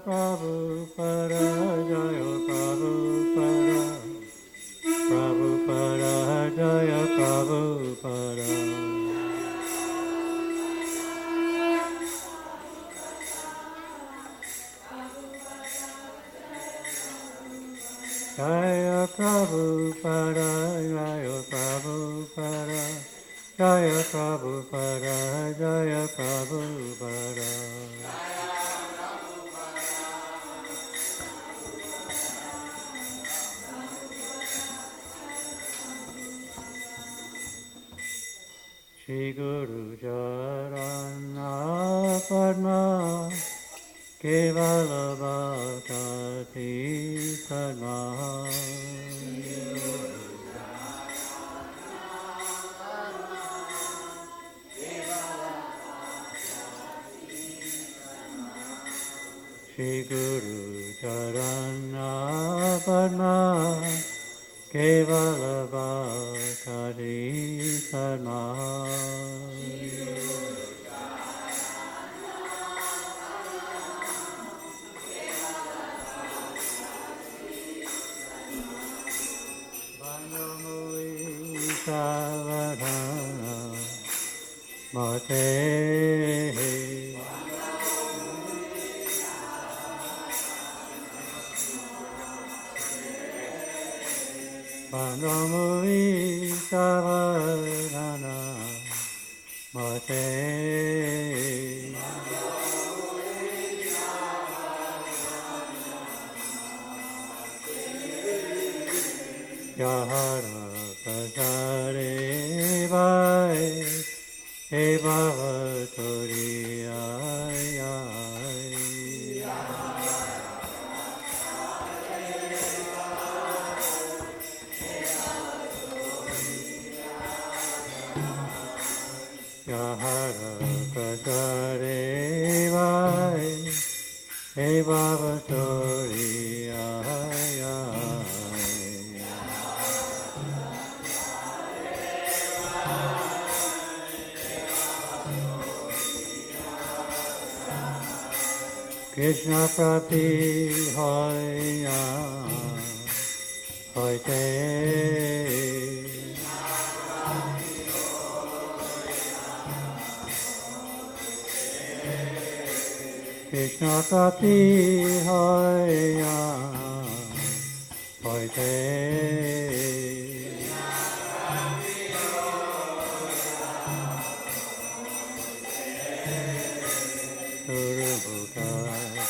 Prabhupada, Jaya Prabhupada, Prabhupada, Jaya Prabhupada. Jaya Prabhupada, Jaya Prabhupada, Jaya Prabhupada, Jaya Prabhupada. Shri Guru Charana Padma Kevala Bhaktati Sadma. Shri Guru Charana Padma Kevala Bhaktati Sadma. Savadhana Mate Pandamuri Savadhana Mate Yahara Prasare Vai He Bhavatori Yahara Prasare Vai He Bhavatori Krishna Prati Hoya Hoite Krishna Prati Hoya Hoite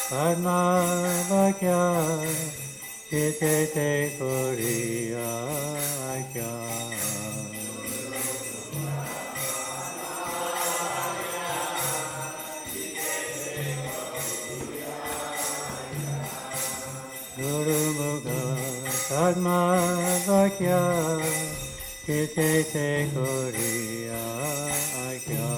Padma Vakya Chite Te Koriya Kya Guru Mukha Padma Vakya Chite Te Koriya Kya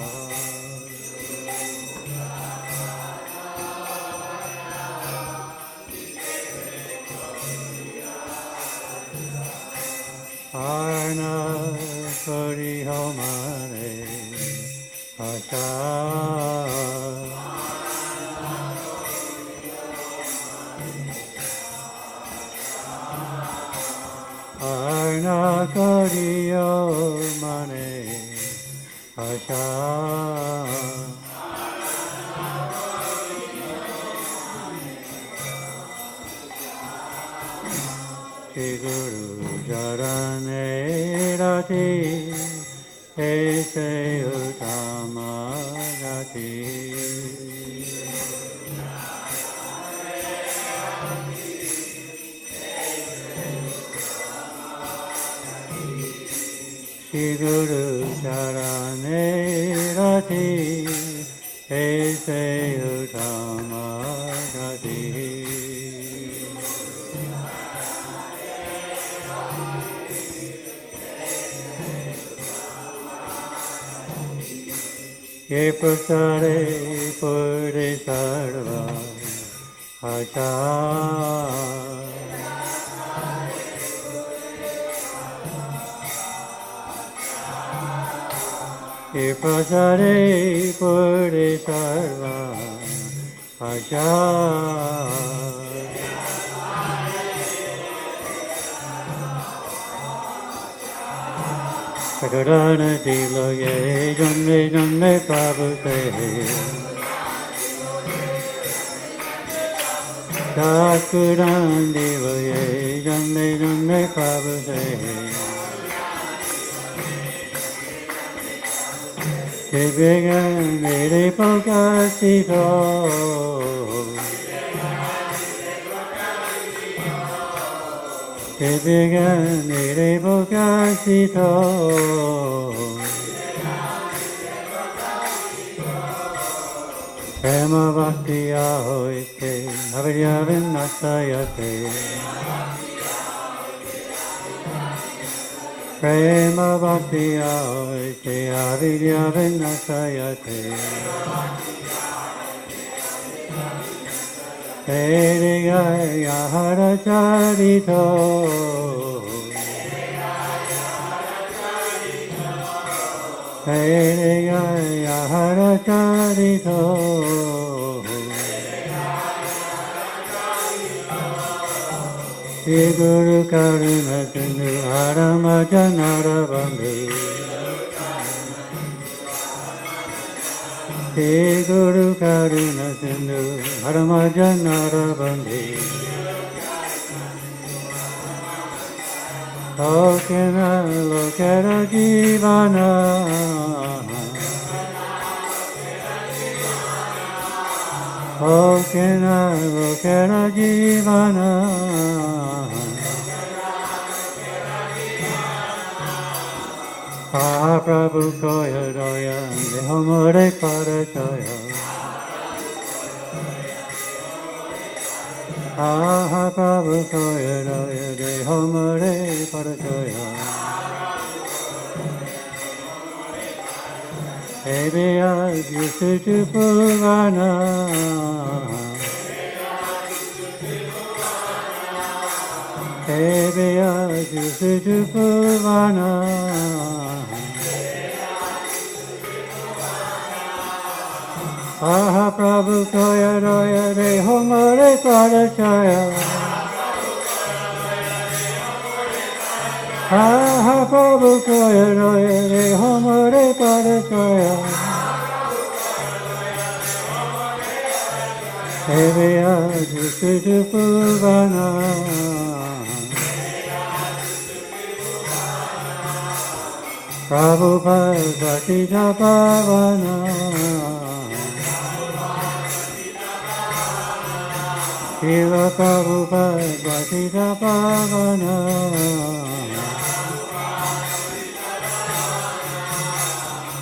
Arna Kori Homare Asha Arna Kori Homare Asha Shri Guru Charane Rati Ese Uttama Rati Shri Guru Charane Rati Ese Uttama Rati Ye Prasare Puri Sarva Asha Ye Prasare Puri Sarva Aja Sakarana Dilo Ye Janne Janne Prabhu Se Sakuran Dilo Ye Janne Janne Prabhu Se Devegan Nere Pokasito Devegan Nere Pokasito Prema Bhakti Ahoite Avidyavin Nasayate Prema Bhakti Ahoite Avidyavin Nasayate Hare Gaya Hara Charito Hare Gaya Hara Charito Shri Guru Karuna Sindhu Haramajanara Bandhu Shri Guru Karuna Sindhu Haramajanara Bandhu Lokena Lokera Jivana Lokena Lokera Jivana Ah Prabhu Koya Doya Nihomore Parachaya Ah Prabhu Koya Doya Nihomore Parachaya Ebiya Yusutu Purana Ebiya Yusutu Purana Aha Prabhu Koya Roya De Homare Parachaya Aha Prabhu Koya Roya De Homare Parachaya Eviya Jusutu Purvana Prabhupada Bhatita Pavana Shiva Prabhupada Bhatita Pavana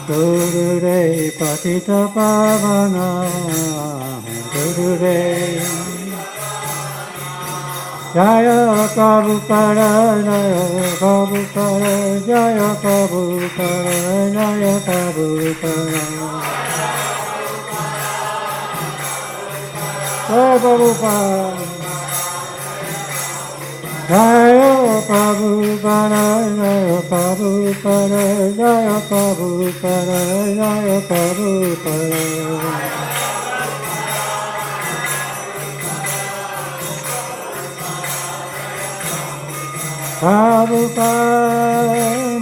Gurudev Bhatita Pavana Gurudev Jaya Prabhupada Jaya Prabhupada Jaya Prabhupada Jaya Prabhupada Jaya Prabhupada Jaya Prabhupada Jaya Prabhupada Jaya Prabhupada Jaya Prabhupada Prabhupada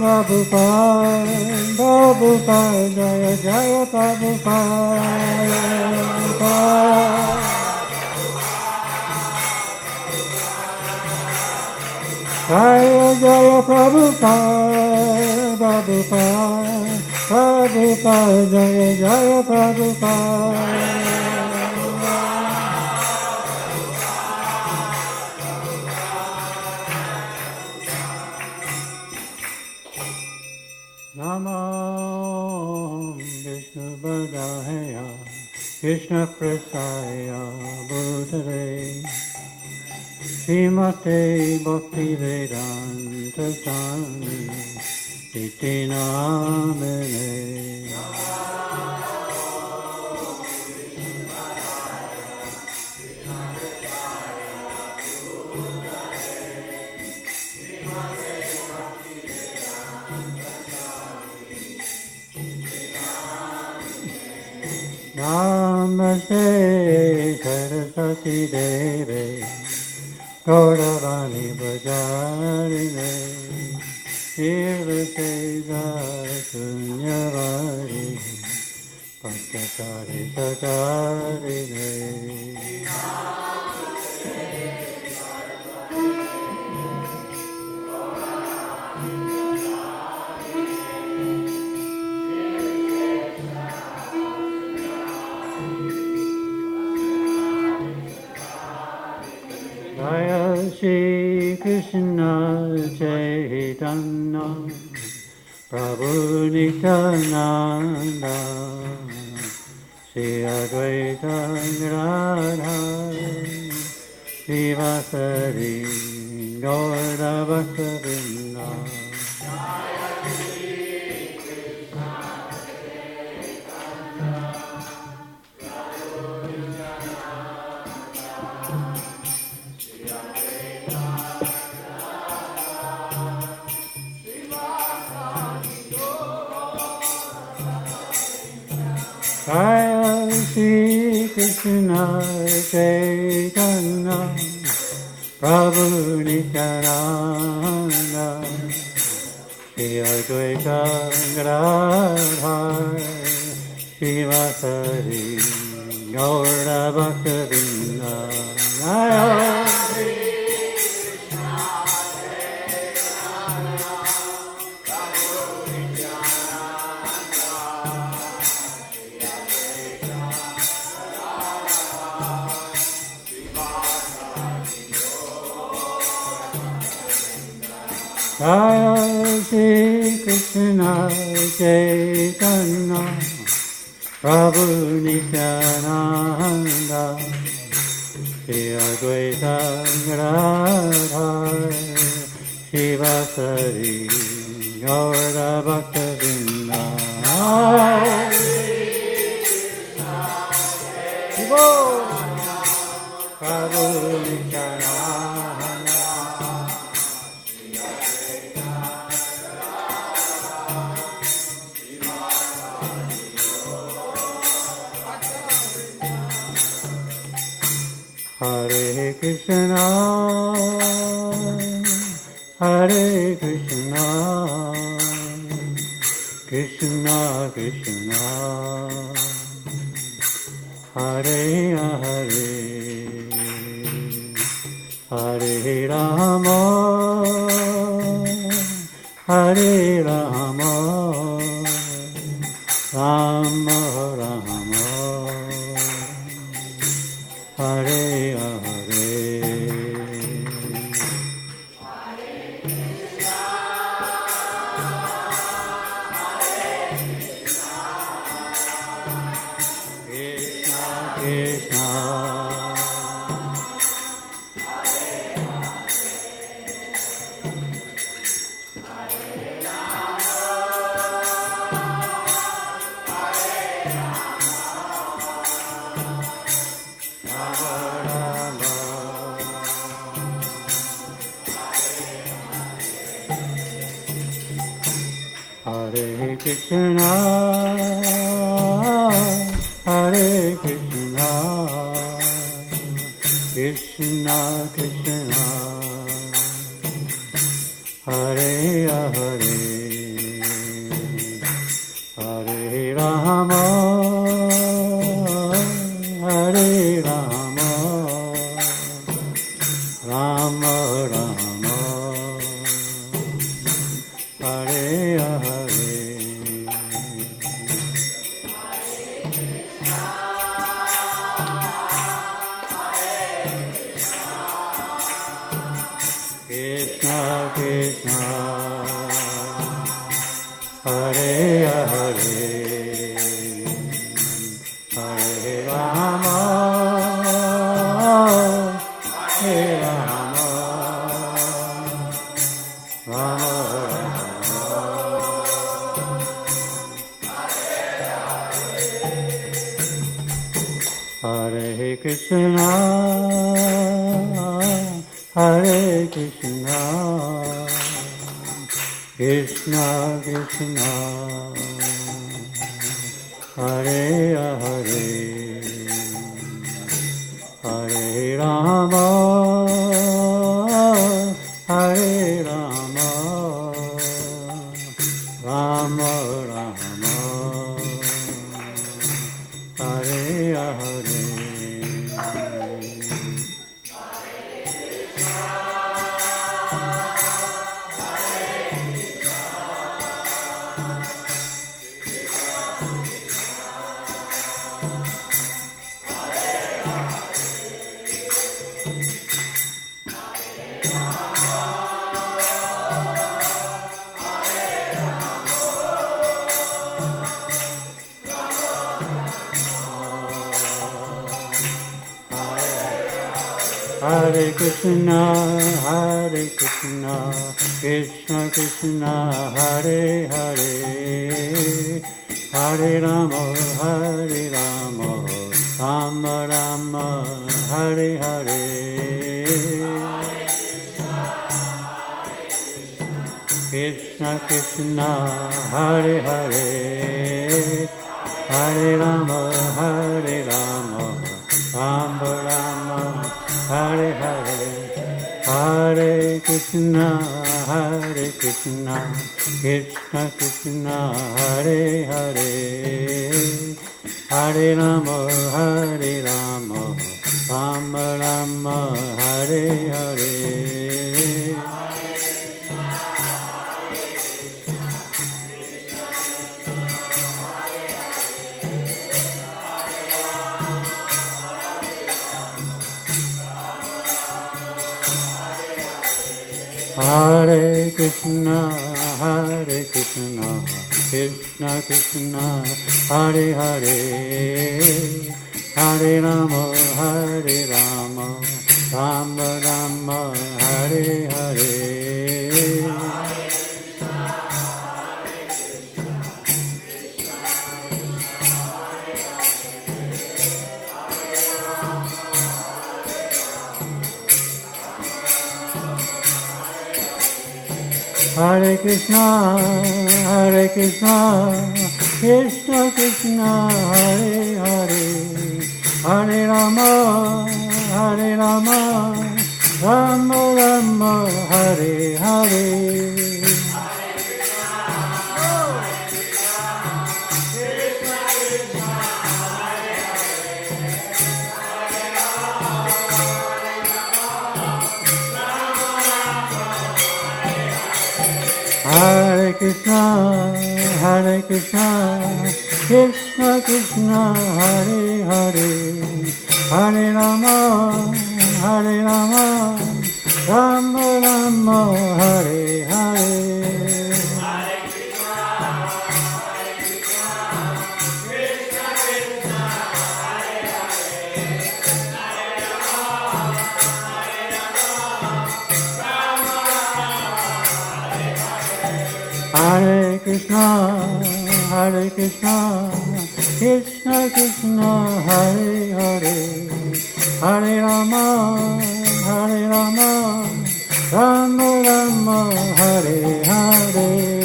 Prabhupada Prabhupada Jaya Jaya Prabhupada Jaya Jaya Prabhupada Prabhupada Prabhupada Jaya Jaya Prabhupada Namo Vishnu Padaya Krishna Prasaya Bhutale Srimate Bhakti Vedanta Swami Iti Namene Namaste Saraswati Deve Gauravani Bhajarine Nirvasena Sunyavari Pakkatari Sakarine Jaya Shri Krishna Chaitanya Prabhu Nityananda Shri Advaita Radha Srivasari Gaura Bhaktavinda Jaya Shri Krishna Chaitanya Prabhu Nityananda Shri Advaita Gadadhar Srivasari Gaura Bhaktavinda Jaya Shri Jaya Shri Krishna Chaitanya Prabhu Nityananda Shri Advaita Gadadhar Srivasari Gaura Bhaktavinda Prabhu Nityananda Hare Krishna, Hare Krishna, Krishna Krishna, Hare Hare, Hare Rama, Hare Rama, Rama Rama, Hare Hare. Krishna Hare Krishna, Hare Krishna, Krishna Krishna, Hare Hare, Hare Rama, Hare Rama, Rama Rama, Hare Hare. Krishna Krishna, Hare Hare, Hare Rama, Hare Rama, Rama Hare Krishna, Hare Krishna, Krishna Krishna, Hare Hare, Rama, Hare Hare. Hare Krishna, Krishna Krishna, Hare Hare, Hare Rama, Rama Rama, Hare Hare. Krishna Krishna, Hare Hare, Hare Rama, Rama Rama, Hare Hare. Hare Krishna, Krishna Krishna, Hare Hare, Hare Rama, Rama Rama, Hare Hare. Hare Krishna, Krishna Krishna, Hare Hare, Hare Rama, Rama Rama, Hare Hare. Hare Krishna, Krishna Krishna, Hare Hare, Hare Rama, Rama Rama, Hare Hare. Hare Krishna, Krishna Krishna, Hare Hare, Hare Rama, Rama Rama, Hare Hare. Hare Krishna, Krishna Krishna, Hare Hare, Hare Rama, Rama Rama, Hare Hare.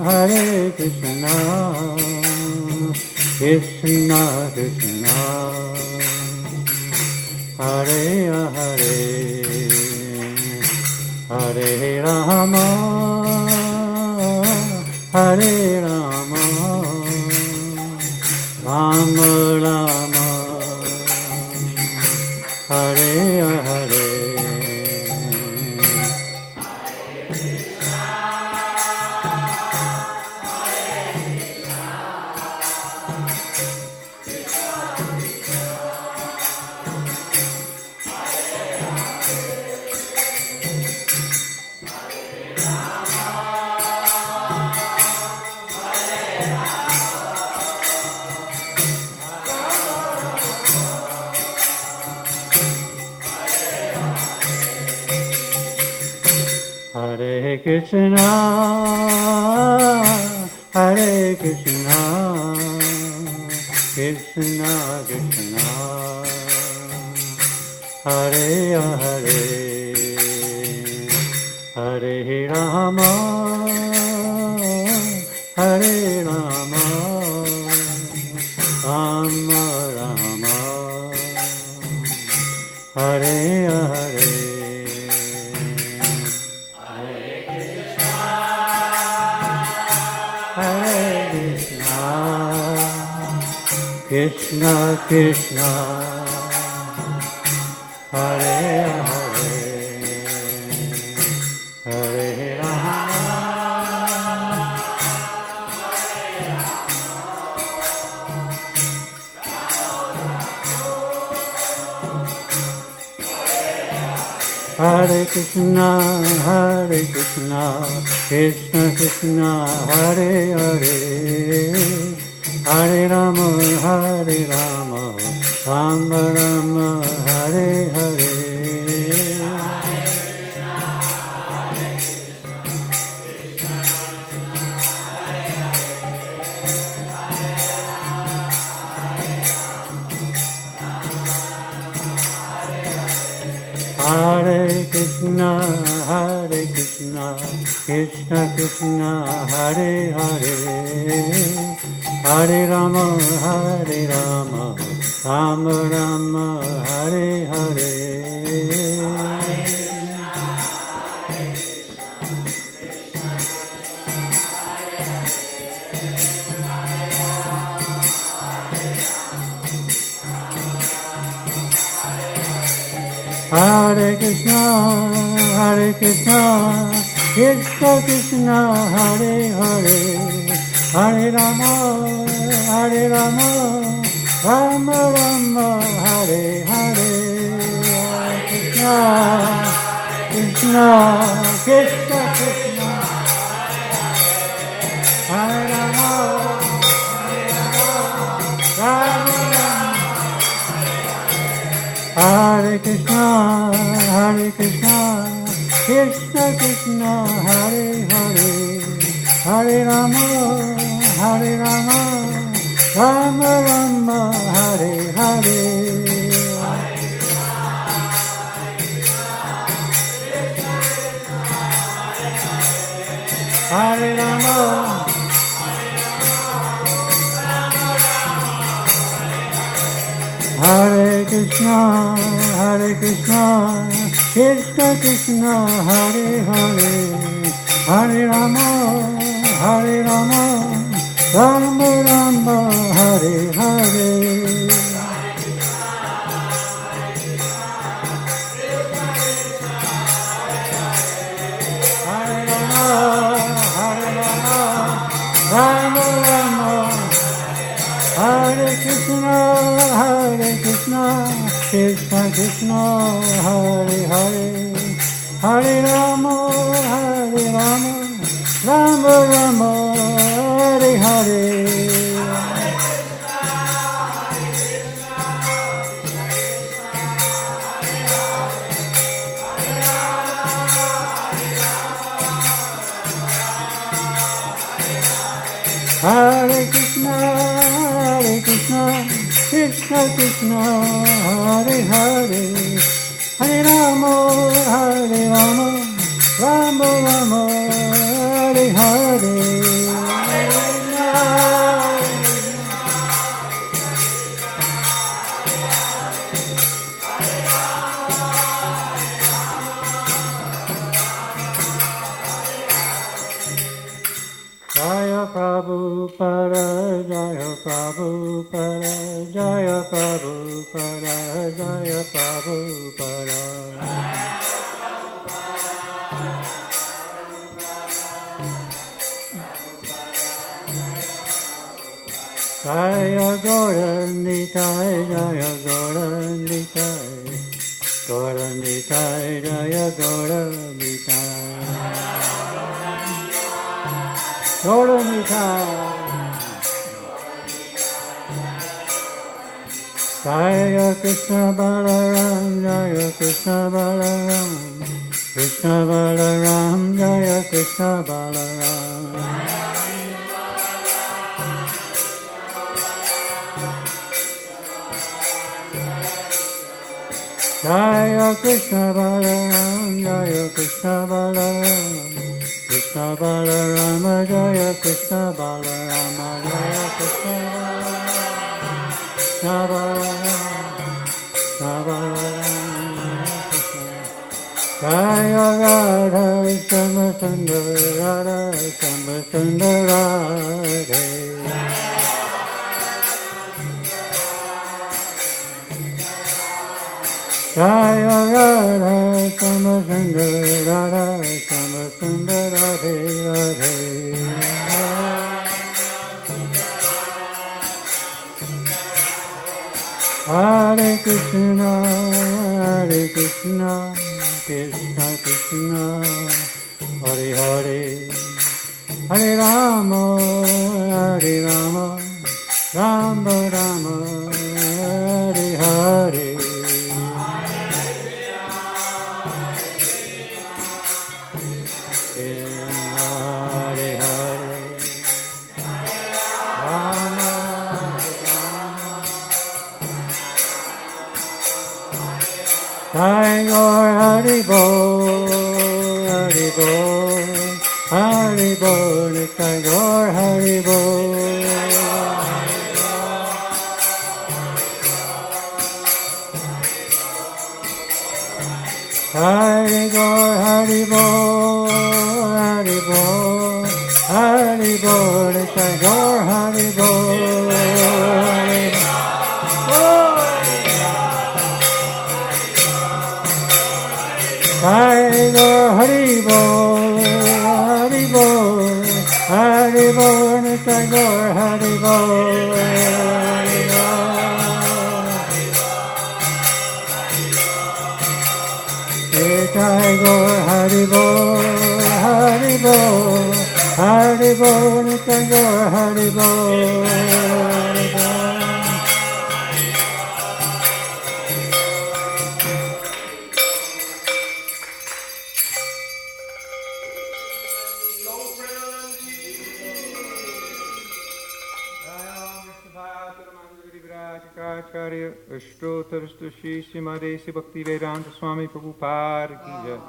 Hare Krishna, Krishna Krishna, Hare Hare, Hare Rama, Rama Rama, Hare Hare. Hare Krishna, Krishna Krishna, Hare Hare, Hare Rama, Hare Rama, Rama Rama, Hare Hare, Hare Krishna, Krishna Krishna, Hare Hare, Hare Rama, Hare Krishna, Krishna Krishna, Hare Hare, Hare Rama, Rama Rama, Hare Hare. Hare Krishna, Krishna Krishna, Hare Hare, Hare Rama, Rama Rama, Hare Hare. Hare Krishna, Krishna Krishna, Hare Hare, Hare Rama, Rama Rama, Hare Hare. Krishna, Krishna Krishna, Hare Rama, Rama Hare Krishna, Krishna Krishna, Hare Hare, Hare Rama, Rama Rama, Hare Hare. Hare Rama, Hare Krishna, Krishna Krishna, Hare Hare, Hare Rama, Rama Rama, Hare Hare. Hare Rama, Rama Rama, Hare Krishna, Krishna Krishna, Hare Hare, Hare Rama, Rama Rama, Hare Hare. Hare Krishna, Krishna Krishna, Hare Hare, Hare Rama, Rama Rama, Hare Hare. Jaya Prabhupada, Jaya Prabhupada, Jaya Prabhupada, Jaya Prabhupada. Jaya Gauranitai, Jaya Gauranitai, Gauranitai, Jaya Gauranitai. Gauranitai. Jaya Krishna Balaram, Jaya Krishna Balaram, Krishna Balaram, Jaya Krishna Balaram. Jaya Krishna Balaram, Jaya Krishna Balaram, Krishna Balarama, Jaya Krishna Balarama, Jaya Krishna Balaram, Krishna Balaram, Jaya Radha Shama Sundar Radha Shama Sundar Radhe. Jaya Radha Shama Sundar Radha Shama Sundar Radhe Radhe. Hare Krishna, Krishna Krishna, Hare Hare, Hare Rama, Rama Rama, Hare Hare. Jai Gaur Hari Bol, Hari Bol, Hari Bol, Jai Gaur Hari Bol. Hari Gaur Hari Bol, Hari Bol, Hari Bol, Jai Gaur Hari Bol. Jai Gaur Hari Bol, Hari Bol, Hari Bol, Jai Gaur Hari Bol. Jai Gaur Hari Bol, Hari Bol, Hari Bol, Jai Gaur Hari Bol. Ashtotarstu Shri Srimadesi Bhakti Vedanta Swami Prabhupada Ki Jai.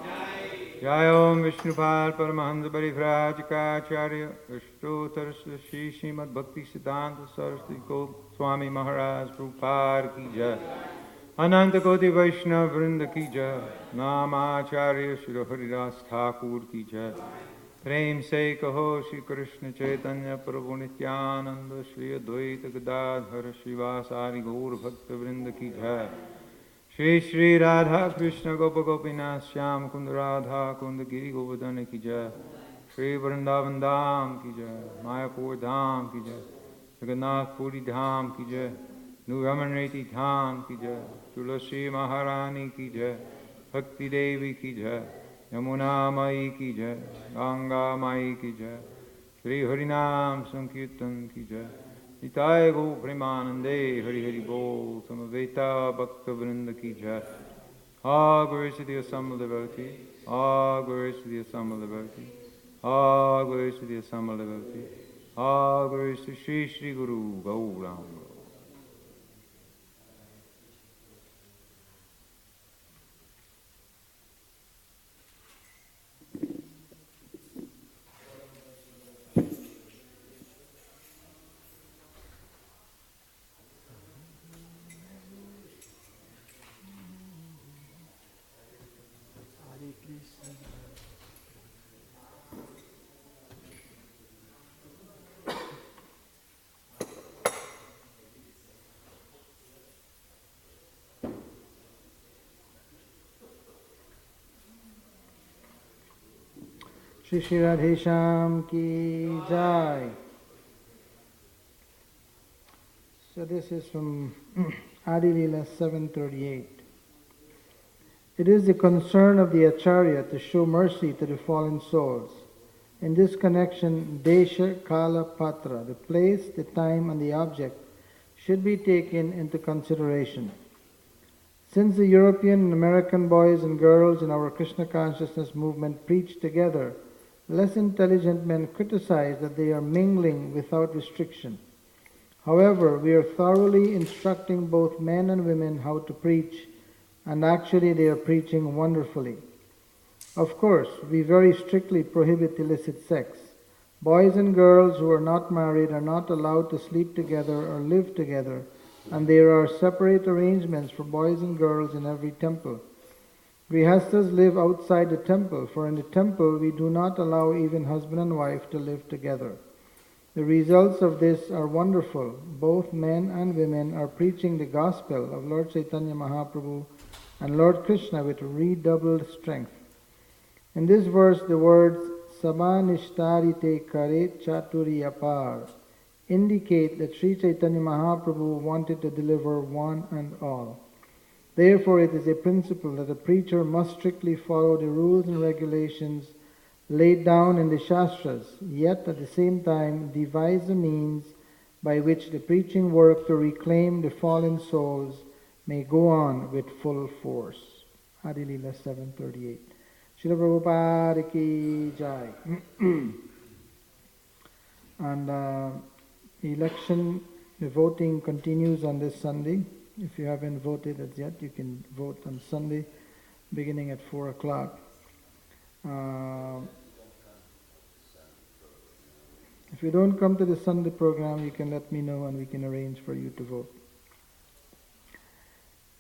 Jai Om Vishnupad Paramahansa Parivrajikacharya Ashtotarstu Shri Srimad Bhakti Siddhanta Saraswati Swami Maharaj Prabhupada Ki Jai. Ananta Koti Vaishnava Vrinda Ki Jai. Namacharya Shri Haridas Thakur Ki Jai. प्रेम से कहो श्री कृष्ण चैतन्य प्रभु नित्यानंद श्री अद्वैत गदाधर श्रीवासारि गौर भक्त वृंद की जय। श्री श्री राधा कृष्ण गोप गोपीनाथ श्याम कुंद राधा कुंद गिरि गोवर्धन की जय। श्री वृंदावन धाम की जय, मायापुर धाम की जय, जगन्नाथपुरी धाम की जय, नुरमन धाम की जय, तुलसी महारानी की जय, भक्ति देवी की जय, यमुना माई की जय, गंगा माई की जय, श्री हरिनाम संकीर्तन की जय। निताय गो प्रेमानंदे हरि हरि बोल, समवेता भक्त वृंद की जय। All glories to the assembled devotee, all glories to the assembled devotee, all glories to the assembled devotee, all glories to Shri Shri Guru Gauranga. Shri Shri Radhesham ki jai. So this is from Adi Leela 738. It is the concern of the Acharya to show mercy to the fallen souls. In this connection, Desha, Kala, Patra, the place, the time, and the object should be taken into consideration. Since the European and American boys and girls in our Krishna consciousness movement preach together, less intelligent men criticize that they are mingling without restriction. However, we are thoroughly instructing both men and women how to preach, and actually they are preaching wonderfully. Of course, we very strictly prohibit illicit sex. Boys and girls who are not married are not allowed to sleep together or live together, and there are separate arrangements for boys and girls in every temple. Grihasthas live outside the temple, for in the temple we do not allow even husband and wife to live together. The results of this are wonderful. Both men and women are preaching the gospel of Lord Chaitanya Mahaprabhu and Lord Krishna with redoubled strength. In this verse, the words Samanishtarite Kare Chaturi Apar indicate that Sri Chaitanya Mahaprabhu wanted to deliver one and all. Therefore, it is a principle that a preacher must strictly follow the rules and regulations laid down in the Shastras, yet at the same time devise a means by which the preaching work to reclaim the fallen souls may go on with full force. Adi Leela 738. Srila Prabhupada ki jai. And the voting continues on this Sunday. If you haven't voted as yet, you can vote on Sunday, beginning at 4 o'clock. If you don't come to the Sunday program, you can let me know and we can arrange for you to vote.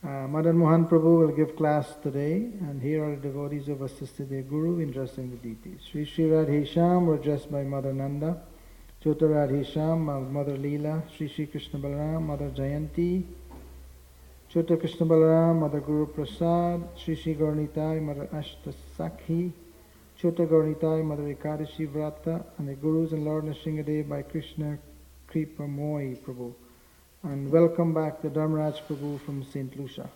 Madan Mohan Prabhu will give class today, and here are the devotees of assisted their Guru in dressing the deities. Sri Sri Radhe Shyam were dressed by Mother Nanda, Chota Radhe Shyam, Mother Leela, Sri Sri Krishna Balaram, Mother Jayanti, Chota Krishna Balaram, Mother Guru Prasad, Sri Sri Gaurnitai, Mother Ashta Sakhi, Chota Gaurnitai, Mother Ekadashi Vrata, and the Gurus and Lord Nrsingadev by Krishna Kripa Moy Prabhu. And welcome back the Dharmaraj Prabhu from St. Lucia.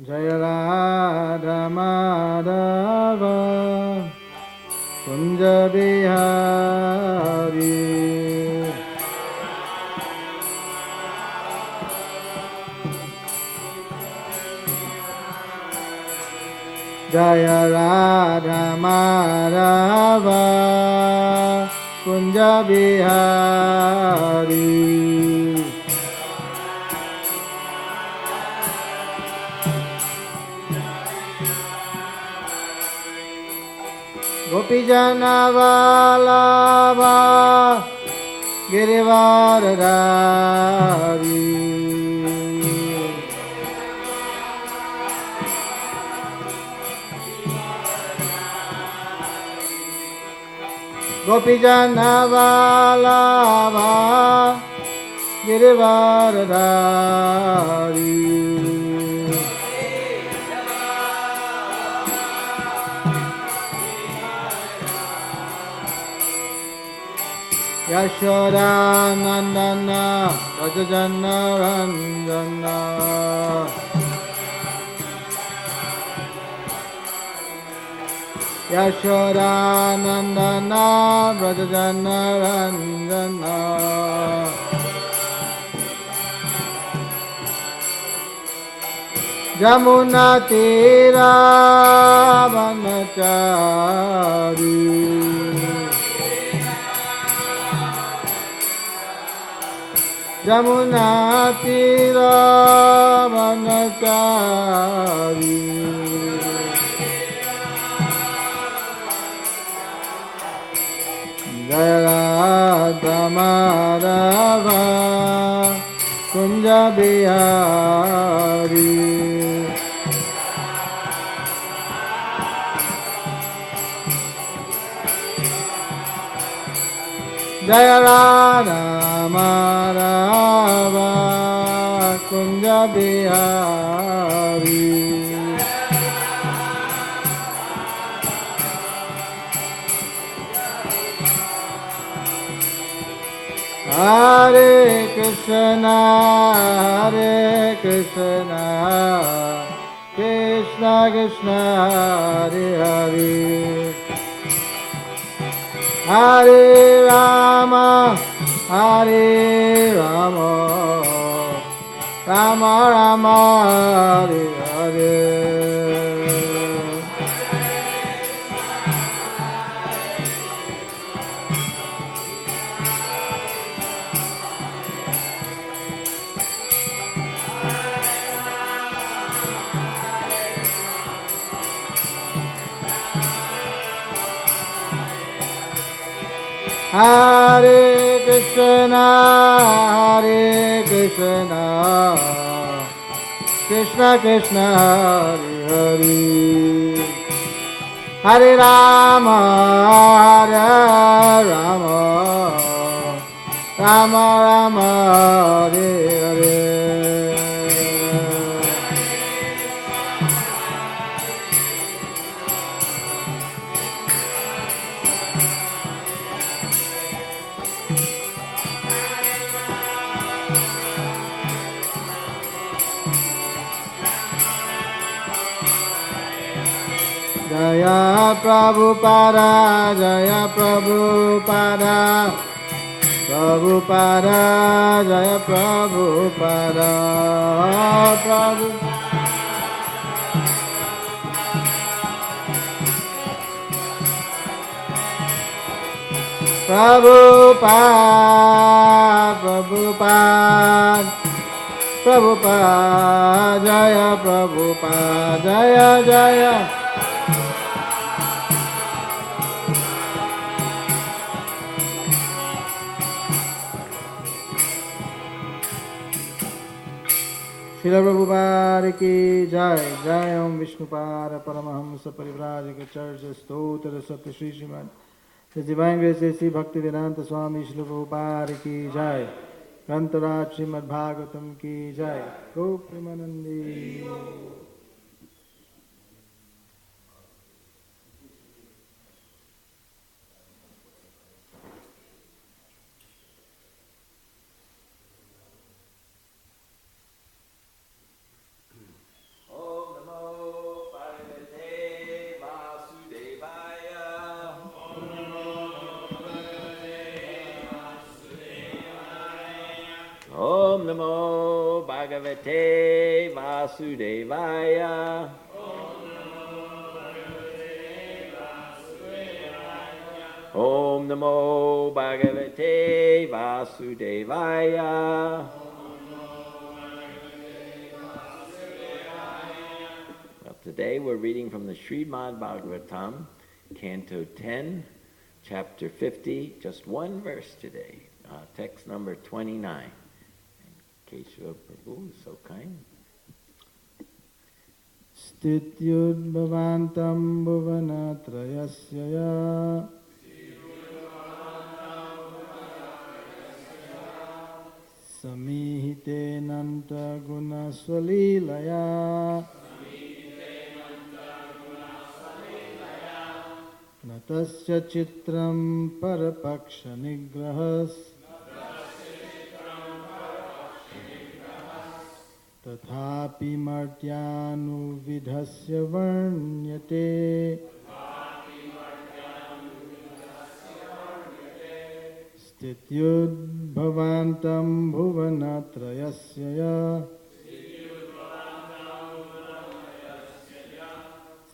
Jaya Radha Madhava Kunja Bihari Jaya Radha Madhava Kunja Bihari Gopijana Vallabha Girivaradhari Gopijana Vallabha Girivaradhari Yashoda Nandana Rajajana Ranjana Yashoda Nandana Rajajana Ranjana Jamuna Tira Vanachari Jamuna Tira Vanachari Jaya Radha Madhava Kunja Bihari Jaya Radha Madhava Kunja Bihari Hare Krishna Krishna Krishna Hare Hare Hare Rama Hare Rama Rama Rama Hare Hare Hare Krishna Krishna Krishna Hare Hare Hare Rama Rama Rama Rama Hare Hare Jaya Prabhupada, Jaya Prabhupada, Prabhupada, Jaya Prabhupada, Prabhupada, Prabhupada, Jaya Prabhupada, Jaya Jaya. Srila Prabhupada ki jai, jai Om Vishnupada Paramahamsa Parivrajaka Charja Stotra Satya Shri Srimad The Divine Grace Sri Bhakti Vedanta Swami Srila Prabhupada ki jai Grantaraj Srimad Bhagavatam ki jai Go Premanandi Om Namo Bhagavate Vasudevaya. Om Namo Bhagavate Vasudevaya. Well, today we're reading from the Srimad Bhagavatam, Canto 10, Chapter 50, just one verse today, text number 29. Keshava Prabhu is so kind. Stityud bhavantam bhuvanatrayasya samihite nanta gunasvalilaya natasya chitram parapaksha nigrahas Tathapi martyanu vidhasya varnyate Stityud bhavantam bhuvanatrayasya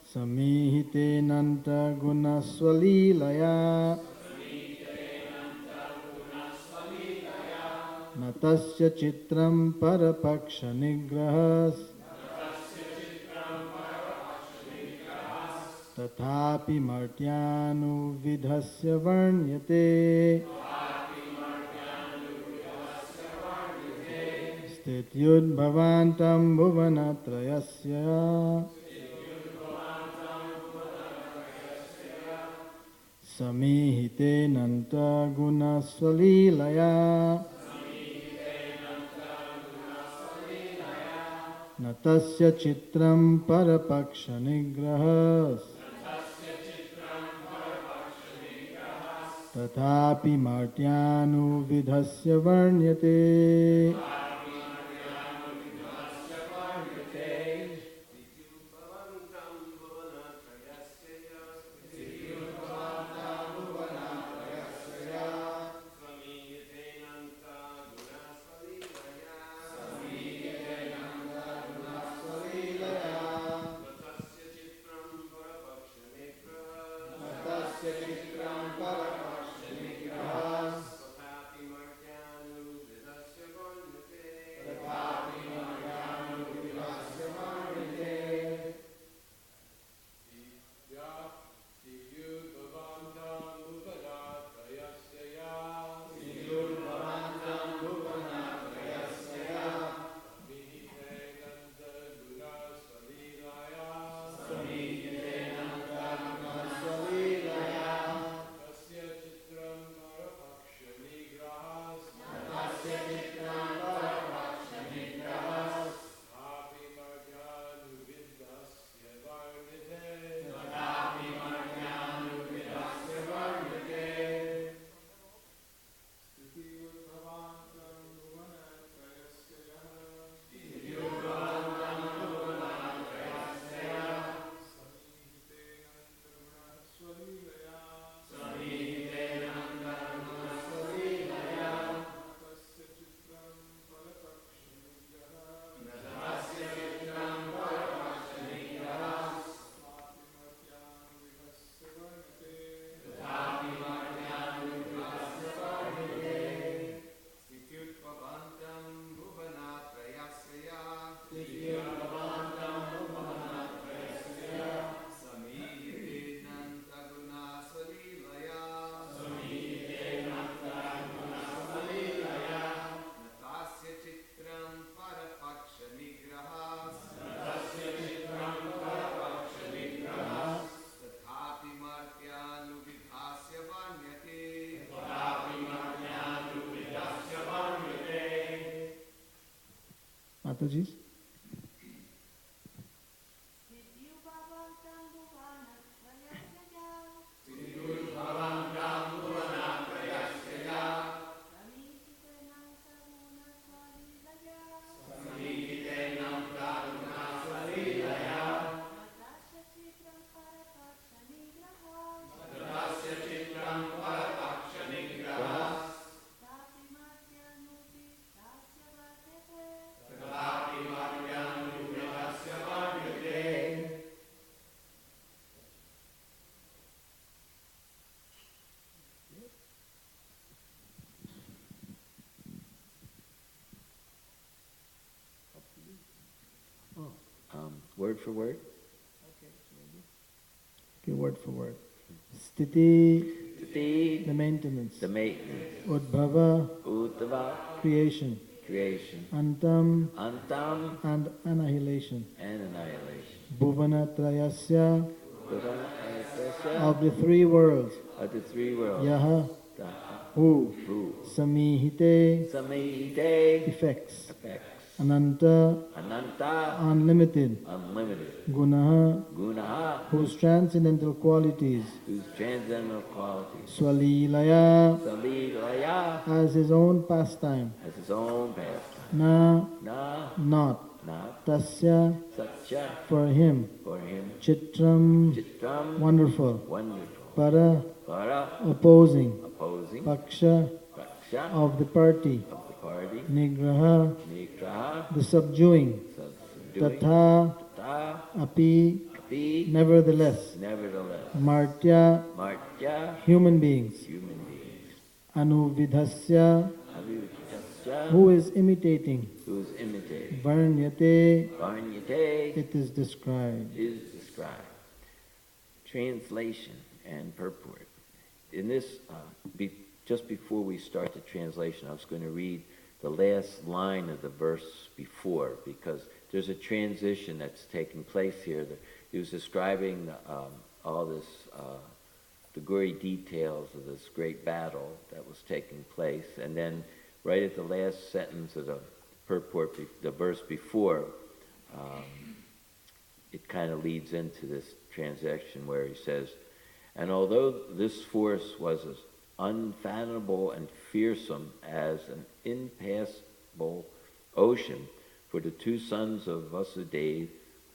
samihite nanta gunasvalilaya न तस्य चित्रं परपक्षनिग्रहः तथापि मर्त्यानुविधस्य वर्ण्यते स्थित्युद्भवान्तं भुवनत्रयस्य समीहितेऽनन्तगुणस्वलीलया न तस्य चित्रं परपक्षनिग्रहः तथापि मर्त्यानुविधस्य वर्ण्यते Mataji. Word for word? Okay, word for word. Sthiti, The maintenance. The maintenance. Udbhava, Creation. Antam, And annihilation. Bhuvanatrayasya. Of the three worlds. Yaha, who. Samihite, effects. Ananta, unlimited. Gunaha, whose transcendental qualities. Swalilaya, as his own pastime. Na, not. Tasya, for him. Chitram, wonderful. Para, opposing. Paksha, of the party. Nigraha, the subduing. Tatha, api, nevertheless. Martya, human beings. Anuvidhasya, tasya, who is imitating. who is imitating. Varnyate, Varnyate it is described. is described. Translation and purport. In this, just before we start the translation, I was going to read the last line of the verse before, because there's a transition that's taking place here. He was describing all this, the gory details of this great battle that was taking place, and then right at the last sentence of the purport, the verse before, it kind of leads into this transaction where he says, and although this force was as unfathomable and fearsome as an impassable ocean for the two sons of Vasudeva,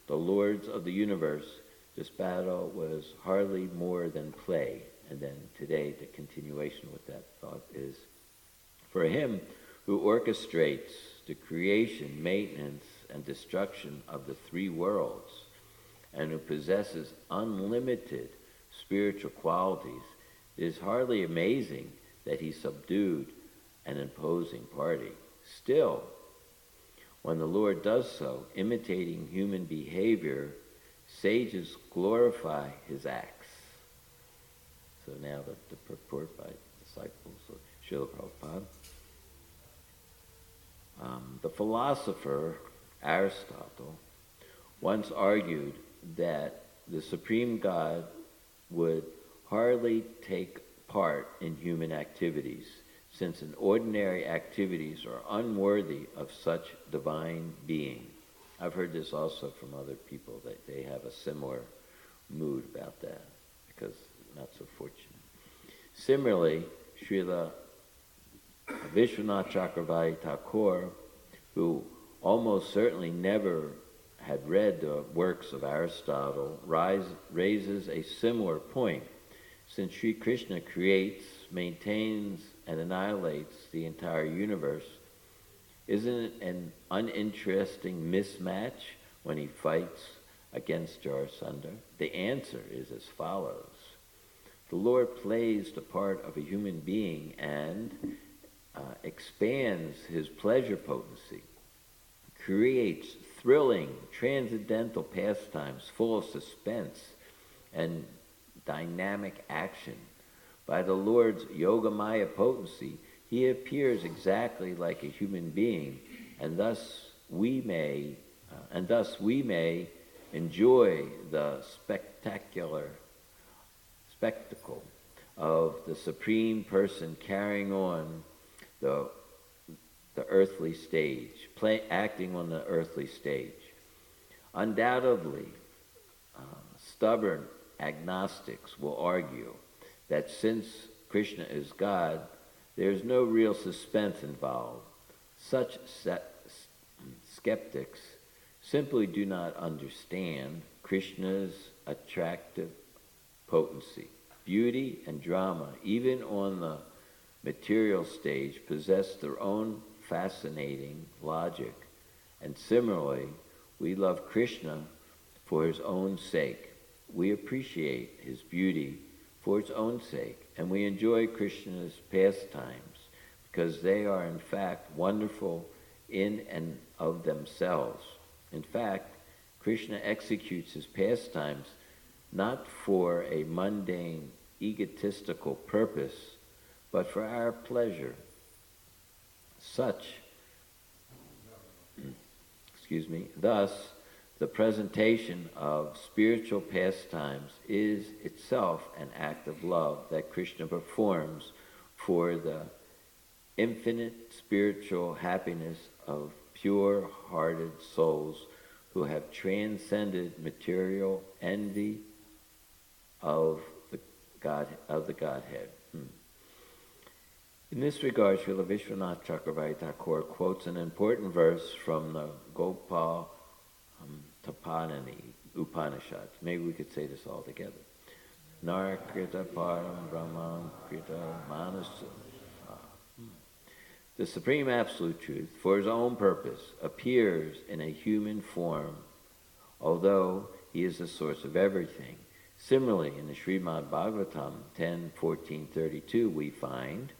the lords of the universe, this battle was hardly more than play. And then today, the continuation with that thought is, for him who orchestrates the creation, maintenance, and destruction of the three worlds, and who possesses unlimited spiritual qualities, it is hardly amazing that he subdued an imposing party. Still, when the Lord does so, imitating human behavior, sages glorify his acts. So now the purport by disciples of Srila Prabhupada. The philosopher Aristotle once argued that the Supreme God would hardly take part in human activities, since in ordinary activities are unworthy of such divine being. I've heard this also from other people, that they have a similar mood about that, because not so fortunate. Similarly, Srila Vishwanath Chakravarti Thakur, who almost certainly never had read the works of Aristotle, raises a similar point. Since Sri Krishna creates, maintains, and annihilates the entire universe, isn't it an uninteresting mismatch when he fights against Jarasandha? The answer is as follows. The Lord plays the part of a human being and expands his pleasure potency, creates thrilling, transcendental pastimes full of suspense and dynamic action. By the Lord's Yogamaya potency, he appears exactly like a human being, and thus we may enjoy the spectacle of the Supreme Person carrying on the earthly stage, acting on the earthly stage. Undoubtedly, stubborn agnostics will argue that since Krishna is God, there's no real suspense involved. Such skeptics simply do not understand Krishna's attractive potency. Beauty and drama, even on the material stage, possess their own fascinating logic. And similarly, we love Krishna for his own sake. We appreciate his beauty for its own sake, and we enjoy Krishna's pastimes because they are in fact wonderful in and of themselves. In fact, Krishna executes his pastimes not for a mundane, egotistical purpose, but for our pleasure. Thus, the presentation of spiritual pastimes is itself an act of love that Krishna performs for the infinite spiritual happiness of pure-hearted souls who have transcended material envy of the Godhead. In this regard, Srila Vishwanath Chakravarti Thakur quotes an important verse from the Gopal Tapanani Upanishad. Maybe we could say this all together. Narakrita param brahman krita manasa. The Supreme Absolute Truth, for his own purpose, appears in a human form, although he is the source of everything. Similarly, in the Srimad Bhagavatam 10:14-32, we find,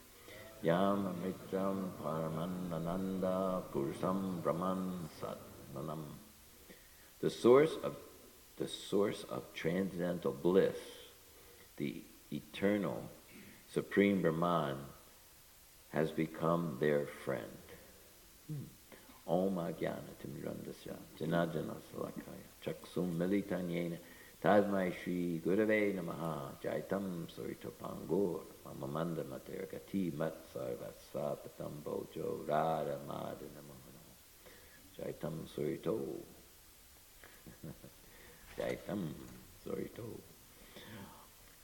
Yam Amitam Paramanananda Purusham Brahman Satmanam. The source of transcendental bliss, the eternal Supreme Brahman, has become their friend. Om Ajnana Timirandasya Janajana Salakaya Chaksum Militanyena Tasmai Shri Gurave Namaha Jaitam Saritapangur Mamamanda Matergati Mat Sarvatsa Patam Bojo Radha Madana Mahana Jaitam Sarito Jaitam Sarito.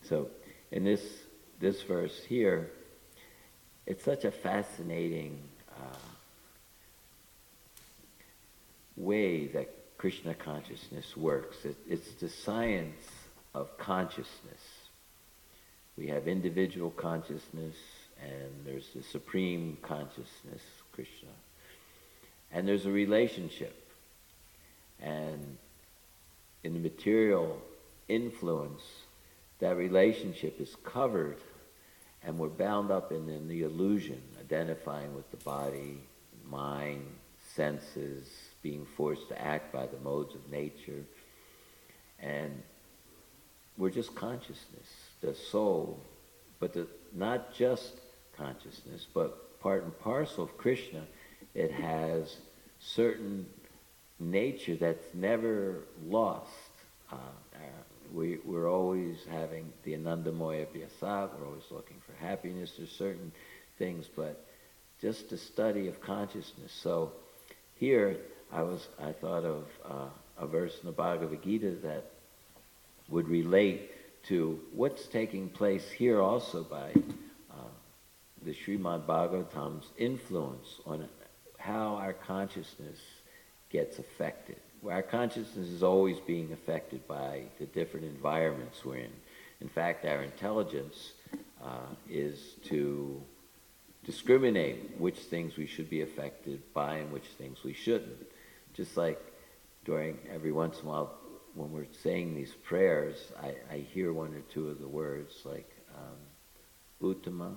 So in this verse here, it's such a fascinating way that Krishna consciousness works. It's the science of consciousness. We have individual consciousness, and there's the supreme consciousness, Krishna. And there's a relationship. And in the material influence, that relationship is covered, and we're bound up in the illusion, identifying with the body, mind, senses, being forced to act by the modes of nature. And we're just consciousness, the soul, but not just consciousness, but part and parcel of Krishna. It has certain nature that's never lost. We're always having the Anandamoya Vyasa, we're always looking for happiness. There's certain things, but just the study of consciousness. So here, I thought of a verse in the Bhagavad Gita that would relate to what's taking place here also by the Srimad Bhagavatam's influence on how our consciousness gets affected. Our consciousness is always being affected by the different environments we're in. In fact, our intelligence is to discriminate which things we should be affected by and which things we shouldn't. Just like during every once in a while when we're saying these prayers, I hear one or two of the words like Uttama,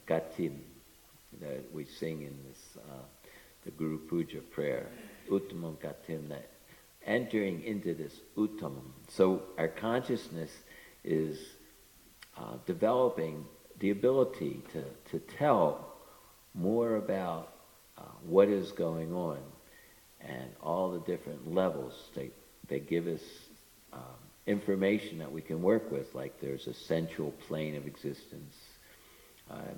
Gatim, that we sing in this the Guru Puja prayer, Uttamam Gatim, that entering into this Uttamam. So our consciousness is developing the ability to tell more about what is going on and all the different levels. They give us information that we can work with, like there's a sensual plane of existence,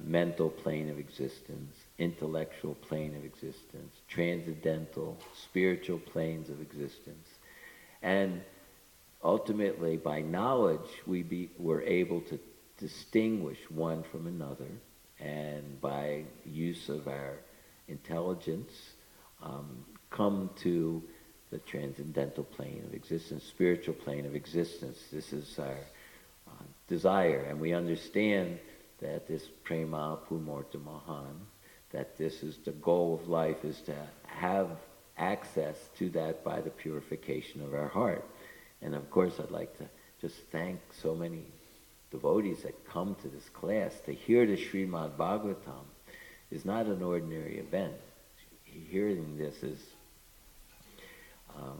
mental plane of existence, intellectual plane of existence, transcendental, spiritual planes of existence. And ultimately, by knowledge, we're able to distinguish one from another, and by use of our intelligence, come to the transcendental plane of existence, spiritual plane of existence. This is our desire, and we understand that this prema pumorta mahan, that this is the goal of life, is to have access to that by the purification of our heart. And of course, I'd like to just thank so many devotees that come to this class. To hear the Srimad Bhagavatam is not an ordinary event. Hearing this is,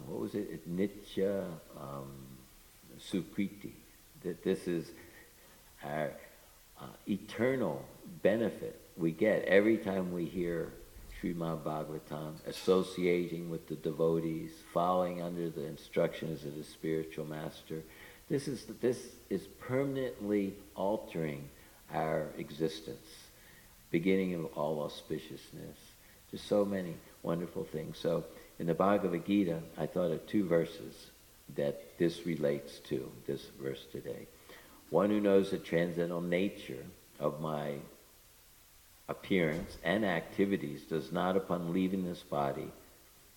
what was it? Nitya Sukriti. That this is our eternal benefit we get every time we hear Srimad Bhagavatam, associating with the devotees, following under the instructions of the spiritual master. This is permanently altering our existence, beginning of all auspiciousness. Just so many wonderful things. So in the Bhagavad Gita, I thought of two verses that this relates to, this verse today. One who knows the transcendental nature of my appearance and activities does not, upon leaving this body,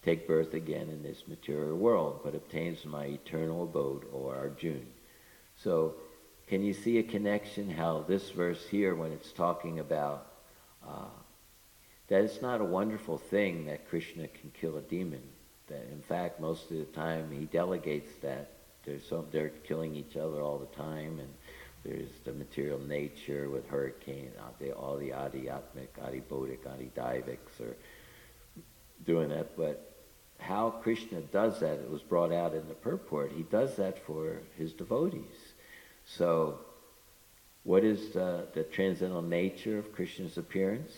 take birth again in this material world, but obtains my eternal abode, O Arjuna. So, can you see a connection how this verse here, when it's talking about that it's not a wonderful thing that Krishna can kill a demon, that in fact most of the time he delegates that. They're killing each other all the time, and There's the material nature with hurricane, all the adhyatmic, adhibodic, adhidaivics are doing that. But how Krishna does that, it was brought out in the purport, he does that for his devotees. So what is the transcendental nature of Krishna's appearance?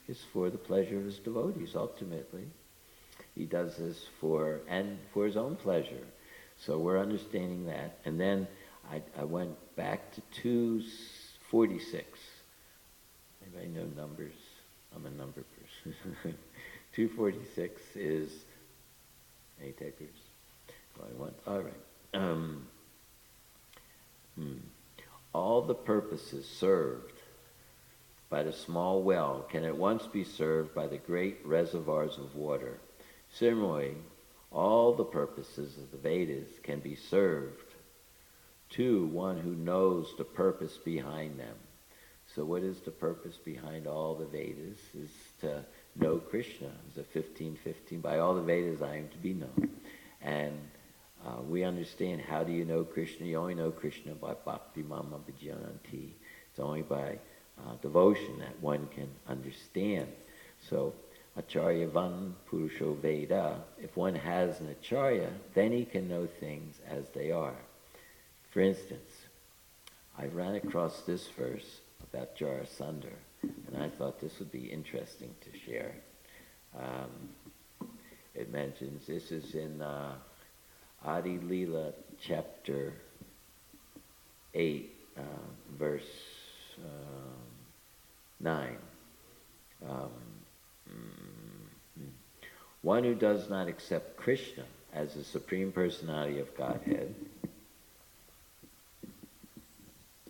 It's for the pleasure of his devotees, ultimately. He does this for his own pleasure. So we're understanding that. And then I went back to 246. Anybody know numbers? I'm a number person. 246 is, any takers? Going once? All right. All the purposes served by the small well can at once be served by the great reservoirs of water. Similarly, all the purposes of the Vedas can be served to one who knows the purpose behind them. So what is the purpose behind all the Vedas? Is to know Krishna. It's a 15:15. By all the Vedas I am to be known. And we understand, how do you know Krishna? You only know Krishna by bhakti mama bhajanti. It's only by devotion that one can understand. So acharyavan purusho veda. If one has an acharya, then he can know things as they are. For instance, I ran across this verse about Jarasandha, and I thought this would be interesting to share. It mentions, this is in Adi Leela chapter 8, verse 9. One who does not accept Krishna as the Supreme Personality of Godhead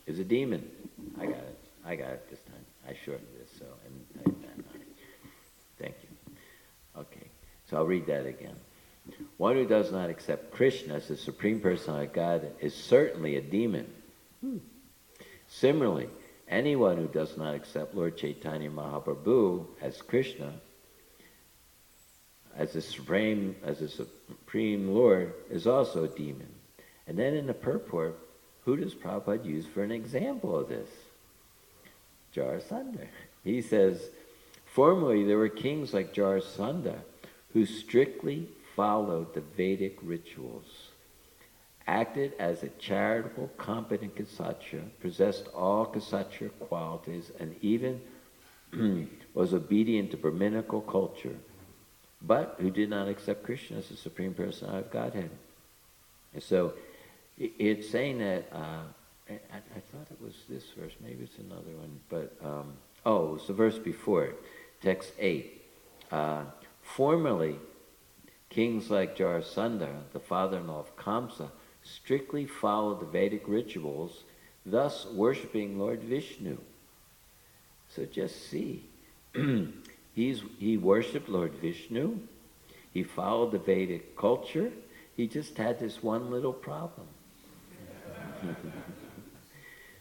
is a demon. I got it this time. I shortened this, so thank you. Okay, so I'll read that again. One who does not accept Krishna as the Supreme Personality of God is certainly a demon. Similarly, anyone who does not accept Lord Chaitanya Mahaprabhu as Krishna, as the Supreme Lord, is also a demon. And then in the purport, who does Prabhupada use for an example of this? Jarasandha. He says, formerly there were kings like Jarasandha who strictly followed the Vedic rituals, acted as a charitable, competent Kshatriya, possessed all Kshatriya qualities, and even was obedient to Brahminical culture, but who did not accept Krishna as the Supreme Personality of Godhead. And so it's saying that, I thought it was this verse, maybe it's another one, but, it was the verse before it, text 8. Formerly, kings like Jarasandha, the father-in-law of Kamsa, strictly followed the Vedic rituals, thus worshipping Lord Vishnu. So just see, he worshipped Lord Vishnu, he followed the Vedic culture, he just had this one little problem.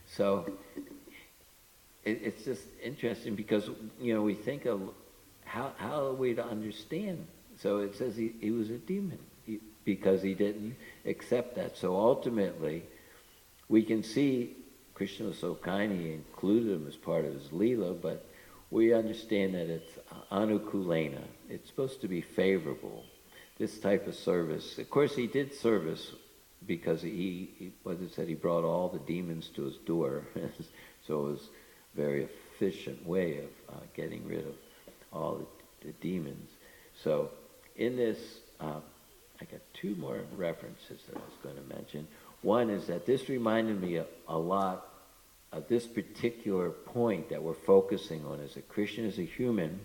So it's just interesting because, we think of how are we to understand. So it says he was a demon because he didn't accept that. So ultimately, we can see Krishna was so kind, he included him as part of his Leela, but we understand that it's anukulena. It's supposed to be favorable, this type of service. Of course, he did service because he brought all the demons to his door. So it was a very efficient way of getting rid of all the demons. So in this, I got two more references that I was going to mention. One is that this reminded me a lot of this particular point that we're focusing on, is that Krishna is a human.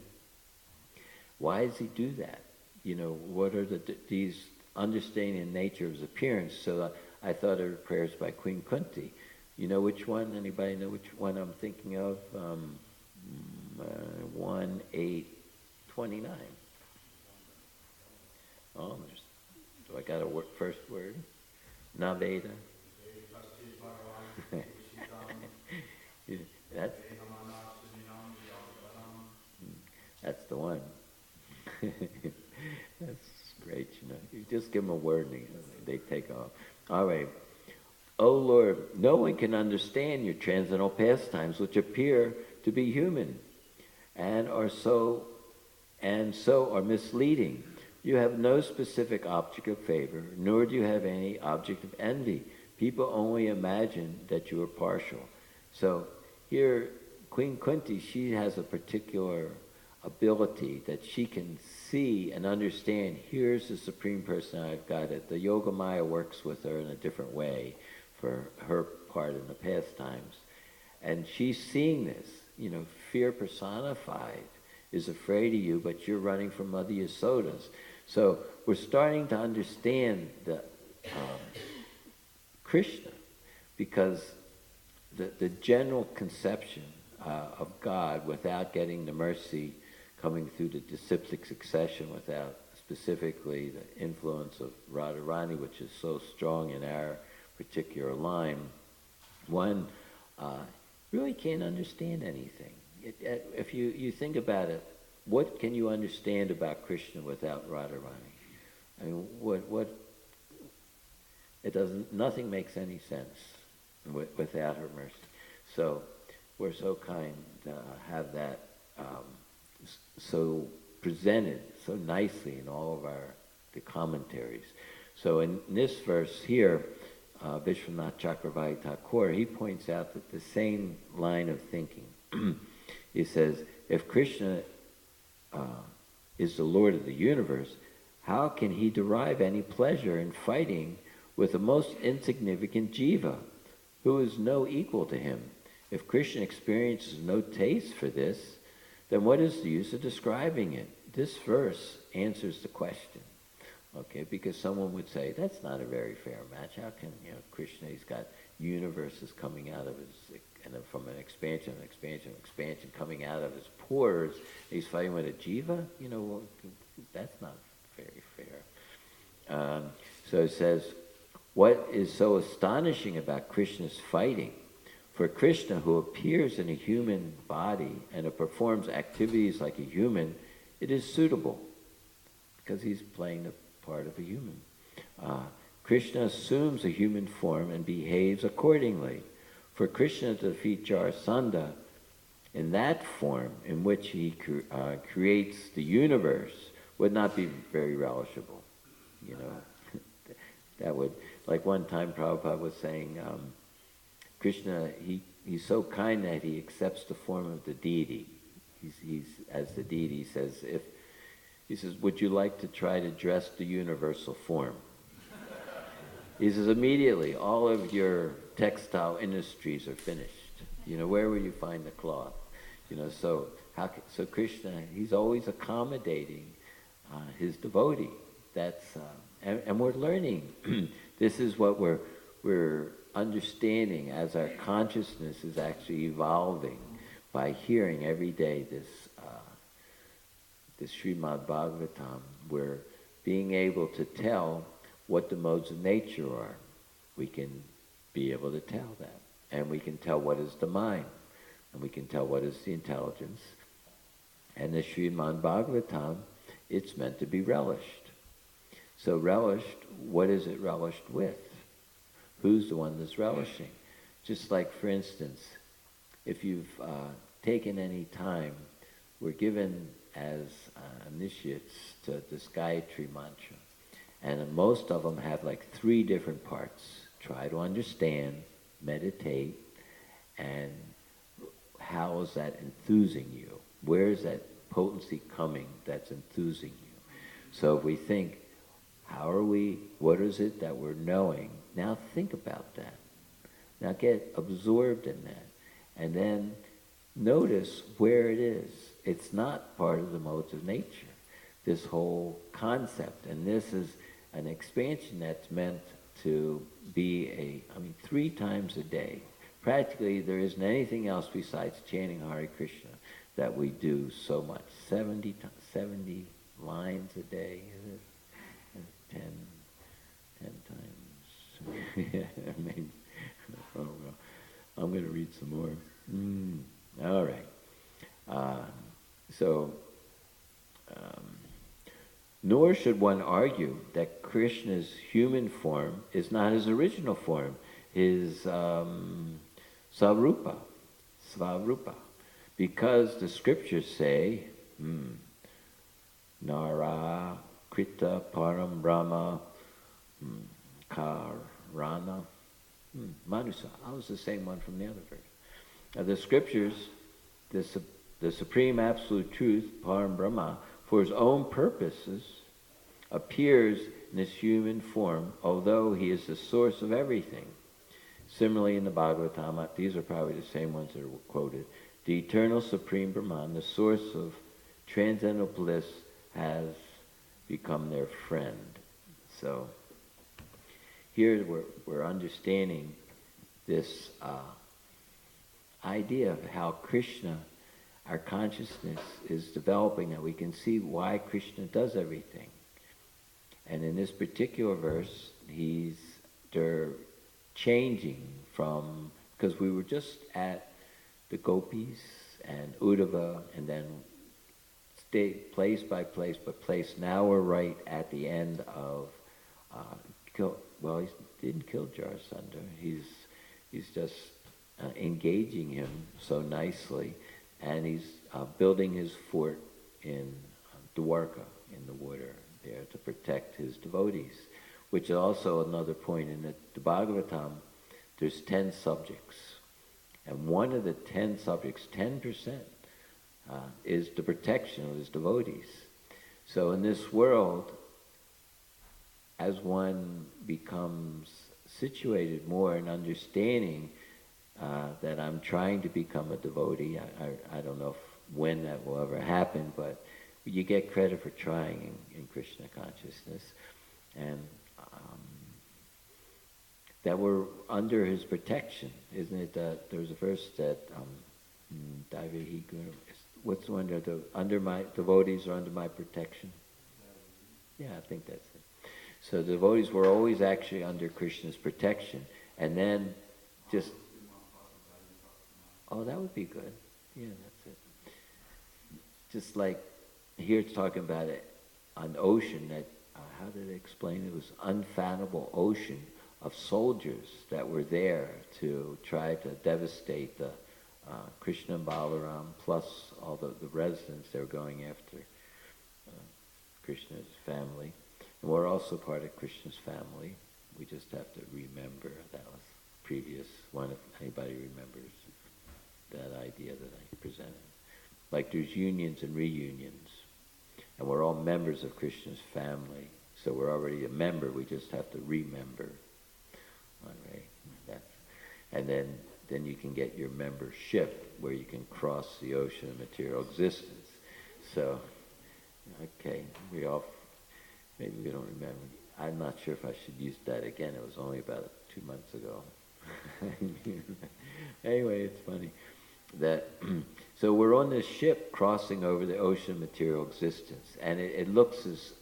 Why does he do that? What are these understanding the nature of his appearance? So I thought of prayers by Queen Kunti. You know which one? Anybody know which one I'm thinking of? 1:8:29. Oh, do I got a first word? Naveda. That's the one. That's great, You just give them a word and they take off. All right. O Lord, no one can understand your transcendental pastimes, which appear to be human, and so are misleading. You have no specific object of favor, nor do you have any object of envy. People only imagine that you are partial. So here, Queen Kunti, she has a particular ability that she can see and understand, here's the Supreme Person I've got it. The Yoga Maya works with her in a different way for her part in the pastimes. And she's seeing this, fear personified is afraid of you, but you're running from Mother Yasodas. So we're starting to understand the Krishna, because the general conception of God, without getting the mercy coming through the disciplic succession, without specifically the influence of Radharani, which is so strong in our particular line, one really can't understand anything. If you think about it, what can you understand about Krishna without Radharani? I mean, nothing makes any sense without her mercy. So we're so kind to have that so presented so nicely in all of the commentaries. So in this verse here, Vishwanath Chakravarti Thakur, he points out that the same line of thinking. He says, if Krishna is the Lord of the universe, how can he derive any pleasure in fighting with the most insignificant jiva, who is no equal to him? If Krishna experiences no taste for this, then what is the use of describing it? This verse answers the question. Okay, because someone would say, that's not a very fair match. How can, Krishna, he's got universes coming out of his, and from an expansion coming out of his pores, he's fighting with a jiva? Well, that's not very fair. So it says, what is so astonishing about Krishna's fighting? For Krishna, who appears in a human body and who performs activities like a human, it is suitable, because he's playing the part of a human. Krishna assumes a human form and behaves accordingly. For Krishna to defeat Jarasandha in that form in which he creates the universe would not be very relishable. That would, like one time Prabhupada was saying, Krishna, he's so kind that he accepts the form of the deity. He's as the deity says, he says, would you like to try to dress the universal form? He says, immediately, all of your textile industries are finished. Where will you find the cloth? So Krishna, he's always accommodating his devotee. That's and we're learning. This is what we're understanding as our consciousness is actually evolving by hearing every day this Srimad Bhagavatam. We're being able to tell what the modes of nature are. We can be able to tell that. And we can tell what is the mind. And we can tell what is the intelligence. And the Srimad Bhagavatam, it's meant to be relished. So relished, what is it relished with? Who's the one that's relishing? Just like, for instance, if you've taken any time, we're given as initiates to this Gayatri mantra. And most of them have like 3 different parts. Try to understand, meditate, and how is that enthusing you? Where is that potency coming that's enthusing you? So if we think, what is it that we're knowing? Now think about that. Now get absorbed in that. And then notice where it is. It's not part of the modes of nature, this whole concept. And this is an expansion that's meant to be 3 times a day. Practically, there isn't anything else besides chanting Hare Krishna that we do so much. 70 lines a day, is it? 10 times. Yeah, maybe. Oh, well. I'm going to read some more. All right. Nor should one argue that Krishna's human form is not his original form. his Svarupa, because the scriptures say, Nara Krita Param Brahma Karana Manusa. I was the same one from the other verse. Now the scriptures, the supreme absolute truth, Param Brahma, for his own purposes, appears in this human form, although he is the source of everything. Similarly, in the Bhagavatam, these are probably the same ones that are quoted, the eternal supreme Brahman, the source of transcendental bliss, has become their friend. So here we're understanding this idea of how Krishna, our consciousness is developing, that we can see why Krishna does everything. And in this particular verse, they're changing from, because we were just at the gopis and Uddhava, and then stay place by place by place. Now we're right at the end of, he didn't kill Jarasandha. He's just engaging him so nicely, and he's building his fort in Dwarka, in the water there, to protect his devotees, which is also another point in the Bhagavatam. There's 10 subjects, and one of the 10 subjects, 10%, is the protection of his devotees. So in this world, as one becomes situated more in understanding that I'm trying to become a devotee, I don't know when that will ever happen, but you get credit for trying in Krishna consciousness, and that we're under his protection. Isn't it that there's a verse that what's the one that under my devotees are under my protection? Yeah, I think that's it. So the devotees were always actually under Krishna's protection, and then just, oh, that would be good. Yeah, that's it. Just like here it's talking about an ocean that, how did it explain? It was unfathomable ocean of soldiers that were there to try to devastate the Krishna and Balaram, plus all the residents they were going after, Krishna's family. And we're also part of Krishna's family. We just have to remember. That was previous one, if anybody remembers that idea that I presented. Like there's unions and reunions, and we're all members of Krishna's family. So we're already a member, we just have to remember. All right. And then you can get your membership, where you can cross the ocean of material existence. So, okay, maybe we don't remember. I'm not sure if I should use that again. It was only about 2 months ago. Anyway, it's funny that, so we're on this ship crossing over the ocean of material existence, and it looks as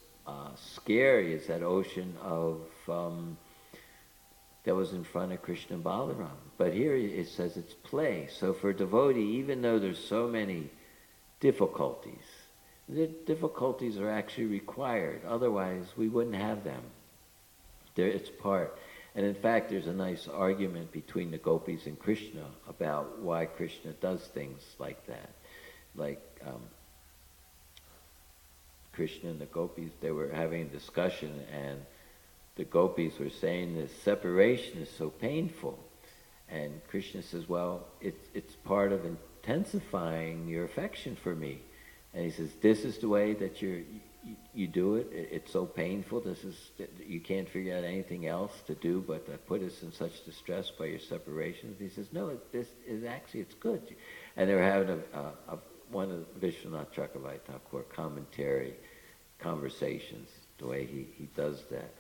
scary as that ocean of that was in front of Krishna and Balaram. But here it says it's play. So for a devotee, even though there's so many difficulties, the difficulties are actually required. Otherwise, we wouldn't have them. It's part. And in fact, there's a nice argument between the gopis and Krishna about why Krishna does things like that. Like Krishna and the gopis, they were having a discussion, and the gopis were saying this separation is so painful. And Krishna says, well, it's part of intensifying your affection for me. And he says, this is the way that you do it. It's so painful. You can't figure out anything else to do but to put us in such distress by your separation. He says, no, it's good. And they were having one of Vishwanath Chakravarti Thakur commentary conversations, the way he does that.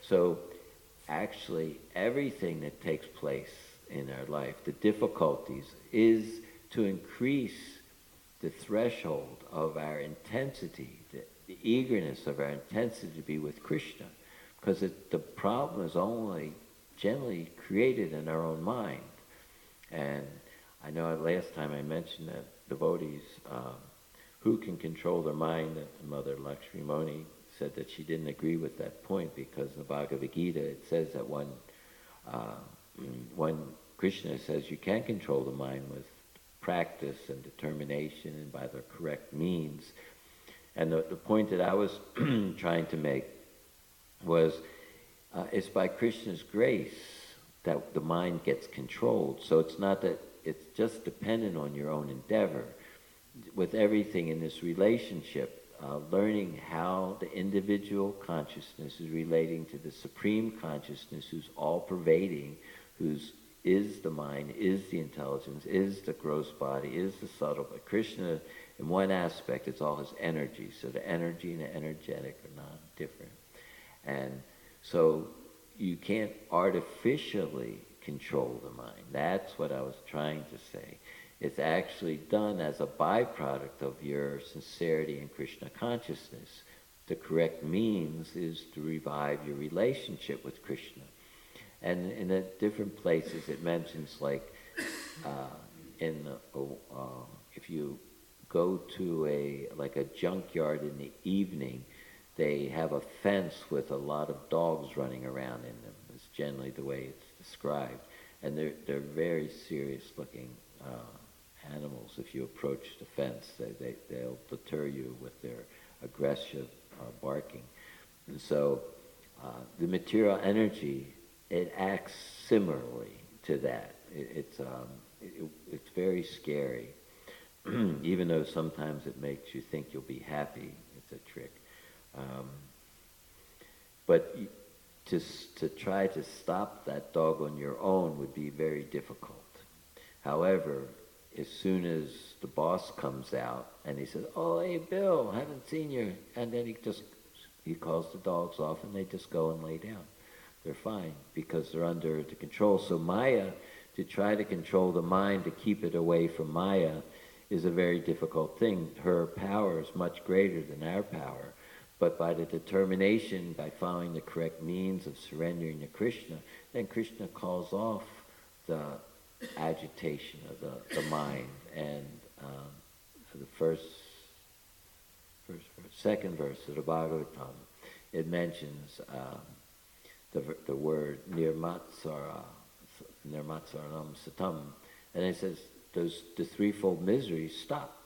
So actually everything that takes place in our life, the difficulties, is to increase the threshold of our intensity, the eagerness of our intensity to be with Krishna. Because the problem is only generally created in our own mind. And I know last time I mentioned that devotees who can control their mind, that Mother Lakshmi Moni said that she didn't agree with that point, because in the Bhagavad Gita it says that one when Krishna says you can control the mind with practice and determination and by the correct means. And the point that I was trying to make was it's by Krishna's grace that the mind gets controlled. So it's not that it's just dependent on your own endeavor. With everything in this relationship, learning how the individual consciousness is relating to the supreme consciousness who's all-pervading, who's is the mind, is the intelligence, is the gross body, is the subtle. But Krishna, in one aspect, it's all his energy. So the energy and the energetic are not different. And so you can't artificially control the mind. That's what I was trying to say. It's actually done as a byproduct of your sincerity in Krishna consciousness. The correct means is to revive your relationship with Krishna. And in the different places it mentions, like if you go to a junkyard in the evening, they have a fence with a lot of dogs running around in them. It's generally the way it's described. And they're very serious looking animals. If you approach the fence, they'll deter you with their aggressive barking. And so the material energy, it acts similarly to that. It's very scary, even though sometimes it makes you think you'll be happy. It's a trick. But to try to stop that dog on your own would be very difficult. However, as soon as the boss comes out and he says, "Oh, hey, Bill, haven't seen you," and then he calls the dogs off and they just go and lay down. They're fine because they're under the control. So Maya, to try to control the mind, to keep it away from Maya, is a very difficult thing. Her power is much greater than our power. But by the determination, by following the correct means of surrendering to Krishna, then Krishna calls off the agitation of the mind. And the second verse of the Bhagavatam, it mentions the word nirmatsaranam satam, and it says the threefold miseries stop.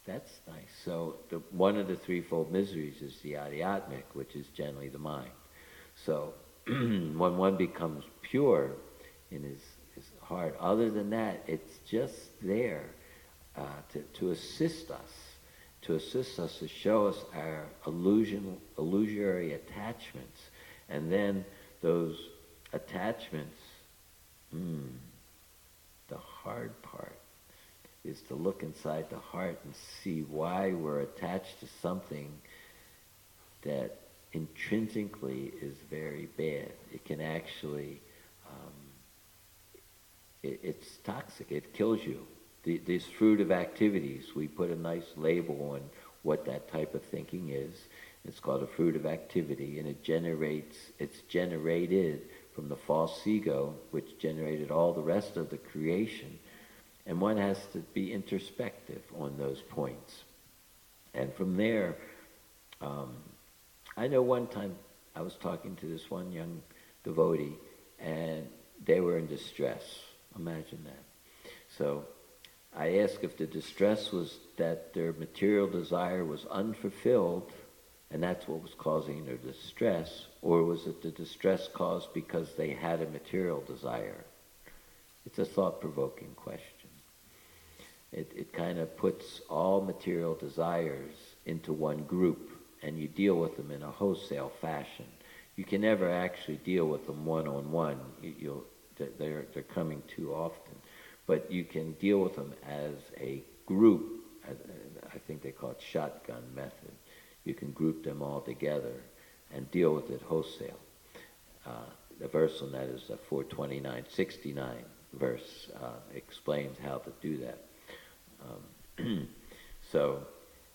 That's nice. So one of the threefold miseries is the adhyatmic, which is generally the mind. So when one becomes pure in his heart, other than that, it's just there to assist us, to show us our illusory attachments. And then those attachments, the hard part is to look inside the heart and see why we're attached to something that intrinsically is very bad. It can actually, it's toxic, it kills you. These fruitive activities, we put a nice label on what that type of thinking is. It's called a fruitive activity, and it's generated from the false ego, which generated all the rest of the creation. And one has to be introspective on those points. And from there, I know one time I was talking to this one young devotee, and they were in distress. Imagine that. So I asked if the distress was that their material desire was unfulfilled, and that's what was causing their distress, or was it the distress caused because they had a material desire? It's a thought-provoking question. It kind of puts all material desires into one group, and you deal with them in a wholesale fashion. You can never actually deal with them one-on-one. They're coming too often. But you can deal with them as a group. I think they call it shotgun method. You can group them all together and deal with it wholesale. The verse on that is the 429-69 verse. Explains how to do that. So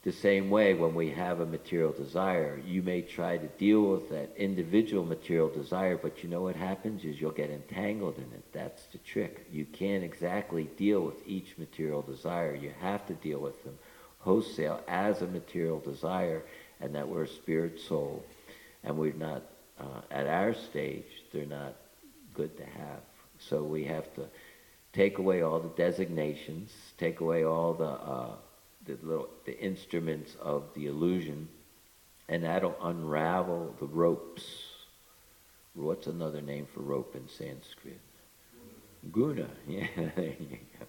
the same way, when we have a material desire, you may try to deal with that individual material desire, but you know what happens is you'll get entangled in it. That's the trick. You can't exactly deal with each material desire. You have to deal with them wholesale as a material desire, and that we're a spirit soul, and we're not, at our stage, they're not good to have. So we have to take away all the designations, take away all the instruments of the illusion, and that'll unravel the ropes. What's another name for rope in Sanskrit? Guna. Yeah, there you go.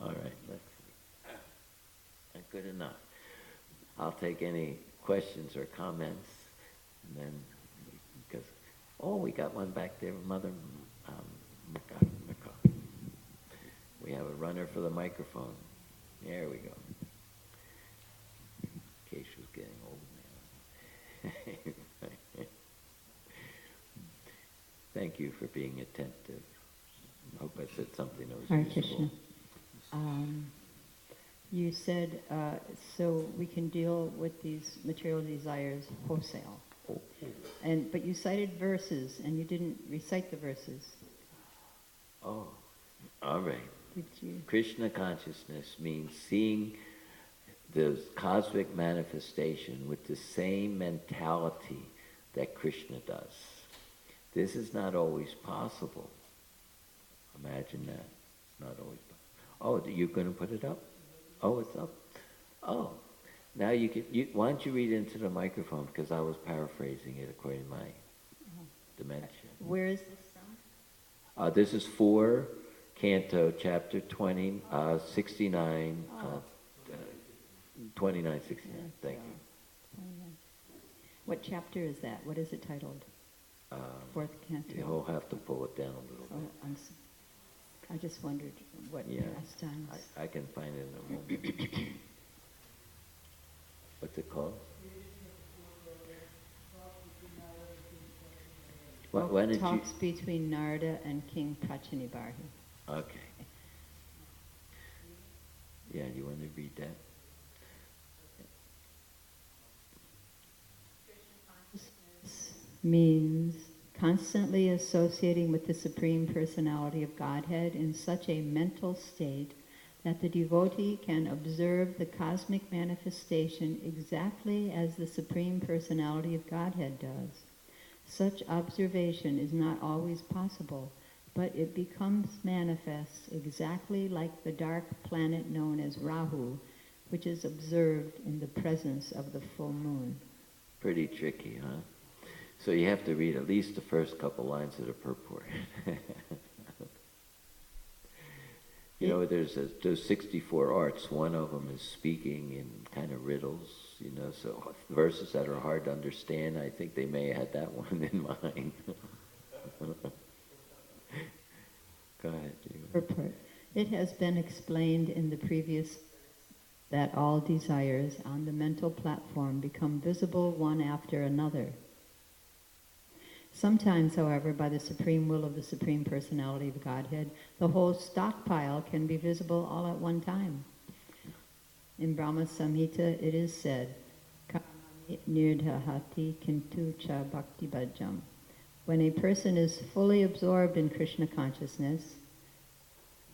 All right, let's see. Good enough. I'll take any questions or comments, and then because we got one back there, Mother. We have a runner for the microphone. There we go. Keisha's getting old now. Thank you for being attentive. I hope I said something that was Hare useful. Krishna. You said, so we can deal with these material desires wholesale. But you cited verses, and you didn't recite the verses. Oh, all right. Did you? Krishna consciousness means seeing the cosmic manifestation with the same mentality that Krishna does. This is not always possible. Imagine that. It's not always possible. Oh, you're going to put it up? Oh, it's up. Oh, now you can. Why don't you read into the microphone, because I was paraphrasing it according to my dimension. Where is this from? This is 4 Canto, chapter 20, 69, 29, 69. Thank you. What chapter is that? What is it titled? 4th Canto. You'll have to pull it down a little bit. I just wondered what pastimes. I can find it in a moment. What's it called? When did Talks between Narada and King Prachinibarhi. Okay. Yeah, you want to read that? Means constantly associating with the Supreme Personality of Godhead in such a mental state that the devotee can observe the cosmic manifestation exactly as the Supreme Personality of Godhead does. Such observation is not always possible, but it becomes manifest exactly like the dark planet known as Rahu, which is observed in the presence of the full moon. Pretty tricky, huh? So you have to read at least the first couple lines of the purport. You know, there's 64 arts. One of them is speaking in kind of riddles, you know, so verses that are hard to understand. I think they may have had that one in mind. Go ahead. Purport. It has been explained in the previous that all desires on the mental platform become visible one after another. Sometimes, however, by the supreme will of the Supreme Personality of Godhead, the whole stockpile can be visible all at one time. In Brahma Samhita it is said, Nirdhahati kintu cha bhakti bhajam. When a person is fully absorbed in Krishna consciousness,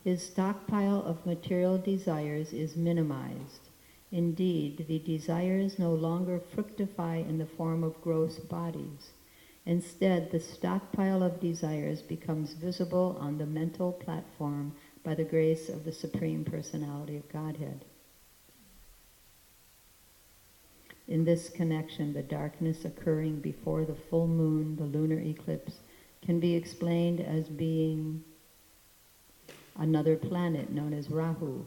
his stockpile of material desires is minimized. Indeed, the desires no longer fructify in the form of gross bodies. Instead, the stockpile of desires becomes visible on the mental platform by the grace of the Supreme Personality of Godhead. In this connection, the darkness occurring before the full moon, the lunar eclipse, can be explained as being another planet known as Rahu.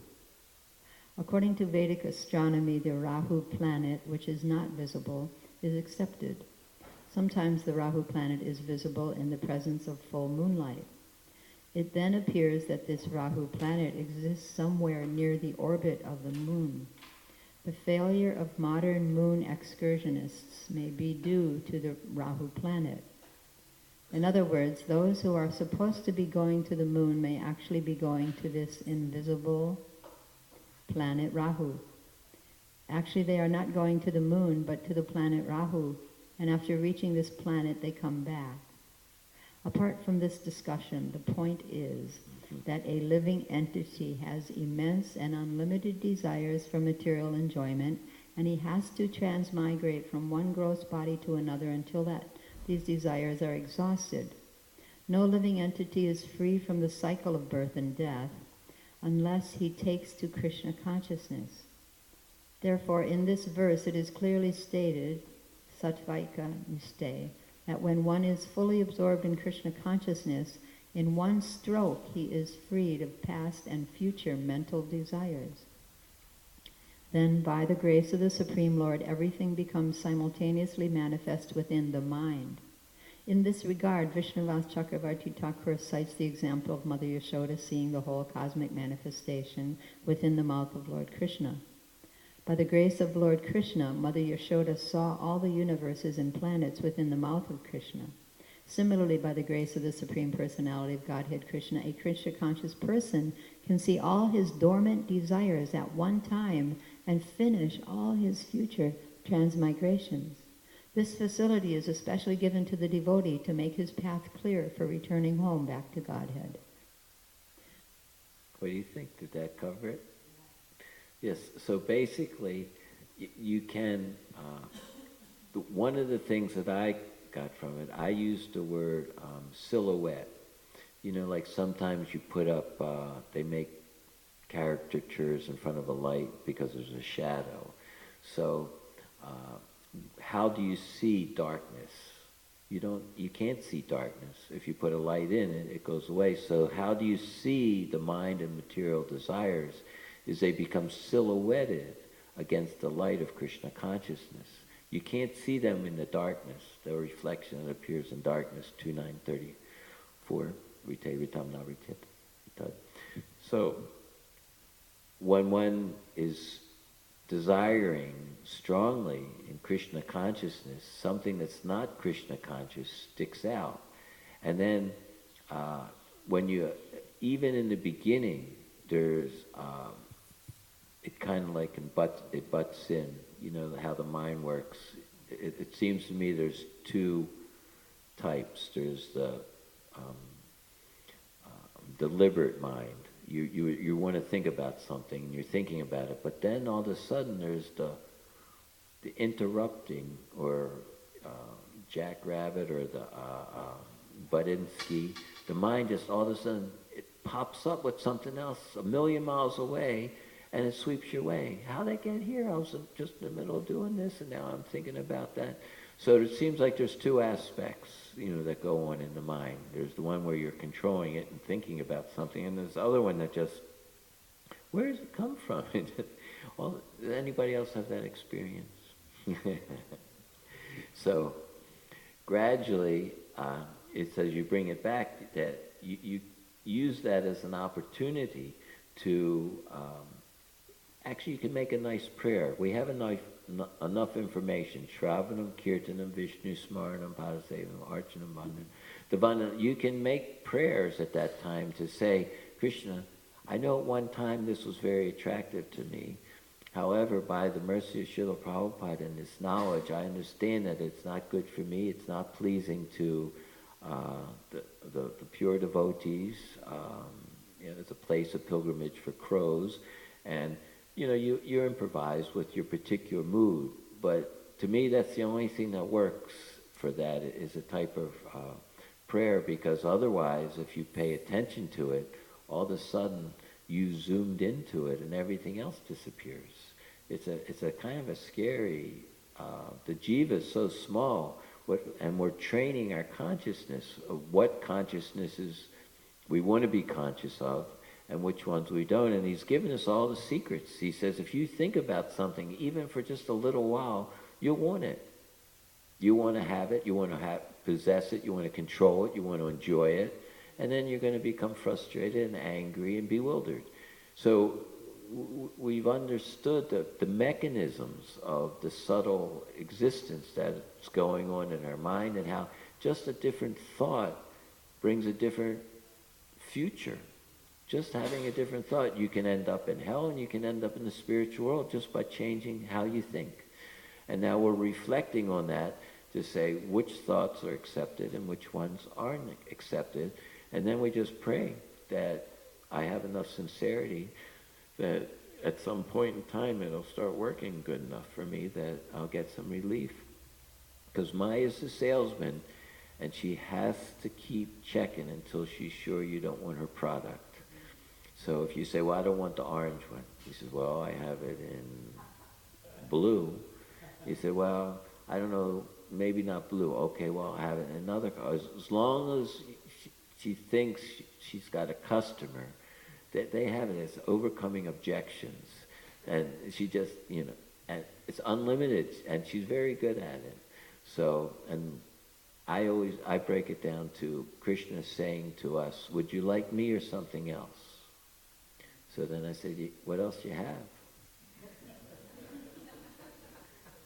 According to Vedic astronomy, the Rahu planet, which is not visible, is accepted. Sometimes the Rahu planet is visible in the presence of full moonlight. It then appears that this Rahu planet exists somewhere near the orbit of the moon. The failure of modern moon excursionists may be due to the Rahu planet. In other words, those who are supposed to be going to the moon may actually be going to this invisible planet Rahu. Actually, they are not going to the moon, but to the planet Rahu. And after reaching this planet, they come back. Apart from this discussion, the point is that a living entity has immense and unlimited desires for material enjoyment, and he has to transmigrate from one gross body to another until these desires are exhausted. No living entity is free from the cycle of birth and death unless he takes to Krishna consciousness. Therefore, in this verse it is clearly stated, Sattvaika Nishte, that when one is fully absorbed in Krishna consciousness, in one stroke he is freed of past and future mental desires. Then, by the grace of the Supreme Lord, everything becomes simultaneously manifest within the mind. In this regard, Vishnuvas Chakravarti Thakur cites the example of Mother Yashoda seeing the whole cosmic manifestation within the mouth of Lord Krishna. By the grace of Lord Krishna, Mother Yashoda saw all the universes and planets within the mouth of Krishna. Similarly, by the grace of the Supreme Personality of Godhead Krishna, a Krishna-conscious person can see all his dormant desires at one time and finish all his future transmigrations. This facility is especially given to the devotee to make his path clear for returning home back to Godhead. What do you think? Did that cover it? Yes, so basically, you can, one of the things that I got from it, I used the word silhouette. You know, like sometimes you put up, they make caricatures in front of a light because there's a shadow. So, how do you see darkness? You can't see darkness. If you put a light in it, it goes away. So how do you see the mind and material desires? Is they become silhouetted against the light of Krishna consciousness. You can't see them in the darkness, the reflection that appears in darkness, 2934, Rite Ritam Navritit. So when one is desiring strongly in Krishna consciousness, something that's not Krishna conscious sticks out. And then when you, even in the beginning, there's, it kind of like it butts in, you know, how the mind works. It seems to me there's two types. There's the deliberate mind. You want to think about something and you're thinking about it, but then all of a sudden there's the interrupting, or jackrabbit, or the Budinsky. The mind just all of a sudden it pops up with something else a million miles away, and it sweeps you away. How'd I get here? I was just in the middle of doing this, and now I'm thinking about that. So it seems like there's two aspects, you know, that go on in the mind. There's the one where you're controlling it and thinking about something, and there's the other one that just, where does it come from? Well, does anybody else have that experience? So gradually, it says you bring it back, that you use that as an opportunity to, actually you can make a nice prayer. We have enough information. Shravanam, Kirtanam, Vishnu Smaranam, Padasevam, Archanam, Vandana. You can make prayers at that time to say, Krishna, I know at one time this was very attractive to me. However, by the mercy of Srila Prabhupada and this knowledge, I understand that it's not good for me, it's not pleasing to the pure devotees. You know, it's a place of pilgrimage for crows, and you know, you improvise with your particular mood, but to me that's the only thing that works for that, is a type of prayer, because otherwise, if you pay attention to it, all of a sudden you zoomed into it and everything else disappears. It's a kind of a scary, the jiva is so small, and we're training our consciousness of what consciousnesses we want to be conscious of and which ones we don't. And he's given us all the secrets. He says if you think about something, even for just a little while, you'll want it. You want to have it, you want to possess it, you want to control it, you want to enjoy it, and then you're going to become frustrated and angry and bewildered. So we've understood the mechanisms of the subtle existence that's going on in our mind, and how just a different thought brings a different future. Just having a different thought, you can end up in hell and you can end up in the spiritual world just by changing how you think. And now we're reflecting on that to say which thoughts are accepted and which ones aren't accepted. And then we just pray that I have enough sincerity that at some point in time it'll start working good enough for me that I'll get some relief. Because Maya is the salesman, and she has to keep checking until she's sure you don't want her product. So if you say, well, I don't want the orange one, he says, well, I have it in blue. He said, well, I don't know, maybe not blue. Okay, well, I have it in another color. As long as she thinks she's got a customer, they have it as overcoming objections. And she just, and it's unlimited, and she's very good at it. So, and I break it down to Krishna saying to us, would you like me or something else? So then I said, what else do you have?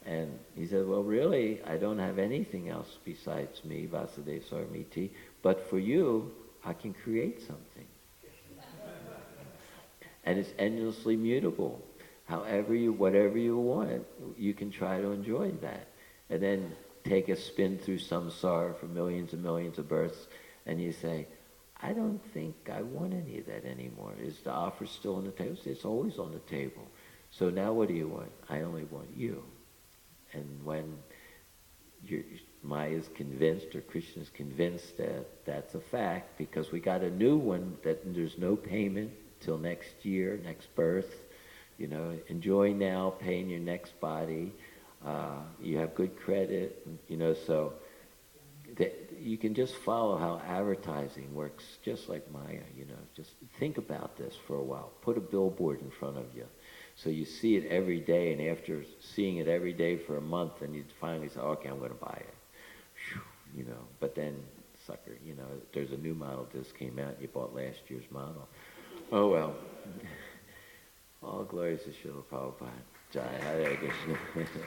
And he said, well, really, I don't have anything else besides me, Vasudeva Sarmiti, but for you, I can create something. And it's endlessly mutable. Whatever you want, you can try to enjoy that. And then take a spin through samsara for millions and millions of births, and you say, I don't think I want any of that anymore. Is the offer still on the table? It's always on the table. So now what do you want? I only want you. And when Maya's convinced, or Krishna's convinced that that's a fact, because we got a new one that there's no payment till next year, next birth. Enjoy now, pay in your next body. You have good credit, so you can just follow how advertising works, just like Maya, Just think about this for a while. Put a billboard in front of you. So you see it every day, and after seeing it every day for a month, and you finally say, okay, I'm going to buy it. Whew, but then, sucker, there's a new model just came out, you bought last year's model. Oh, well. All glories to Srila Prabhupada. Jai Hare Krishna.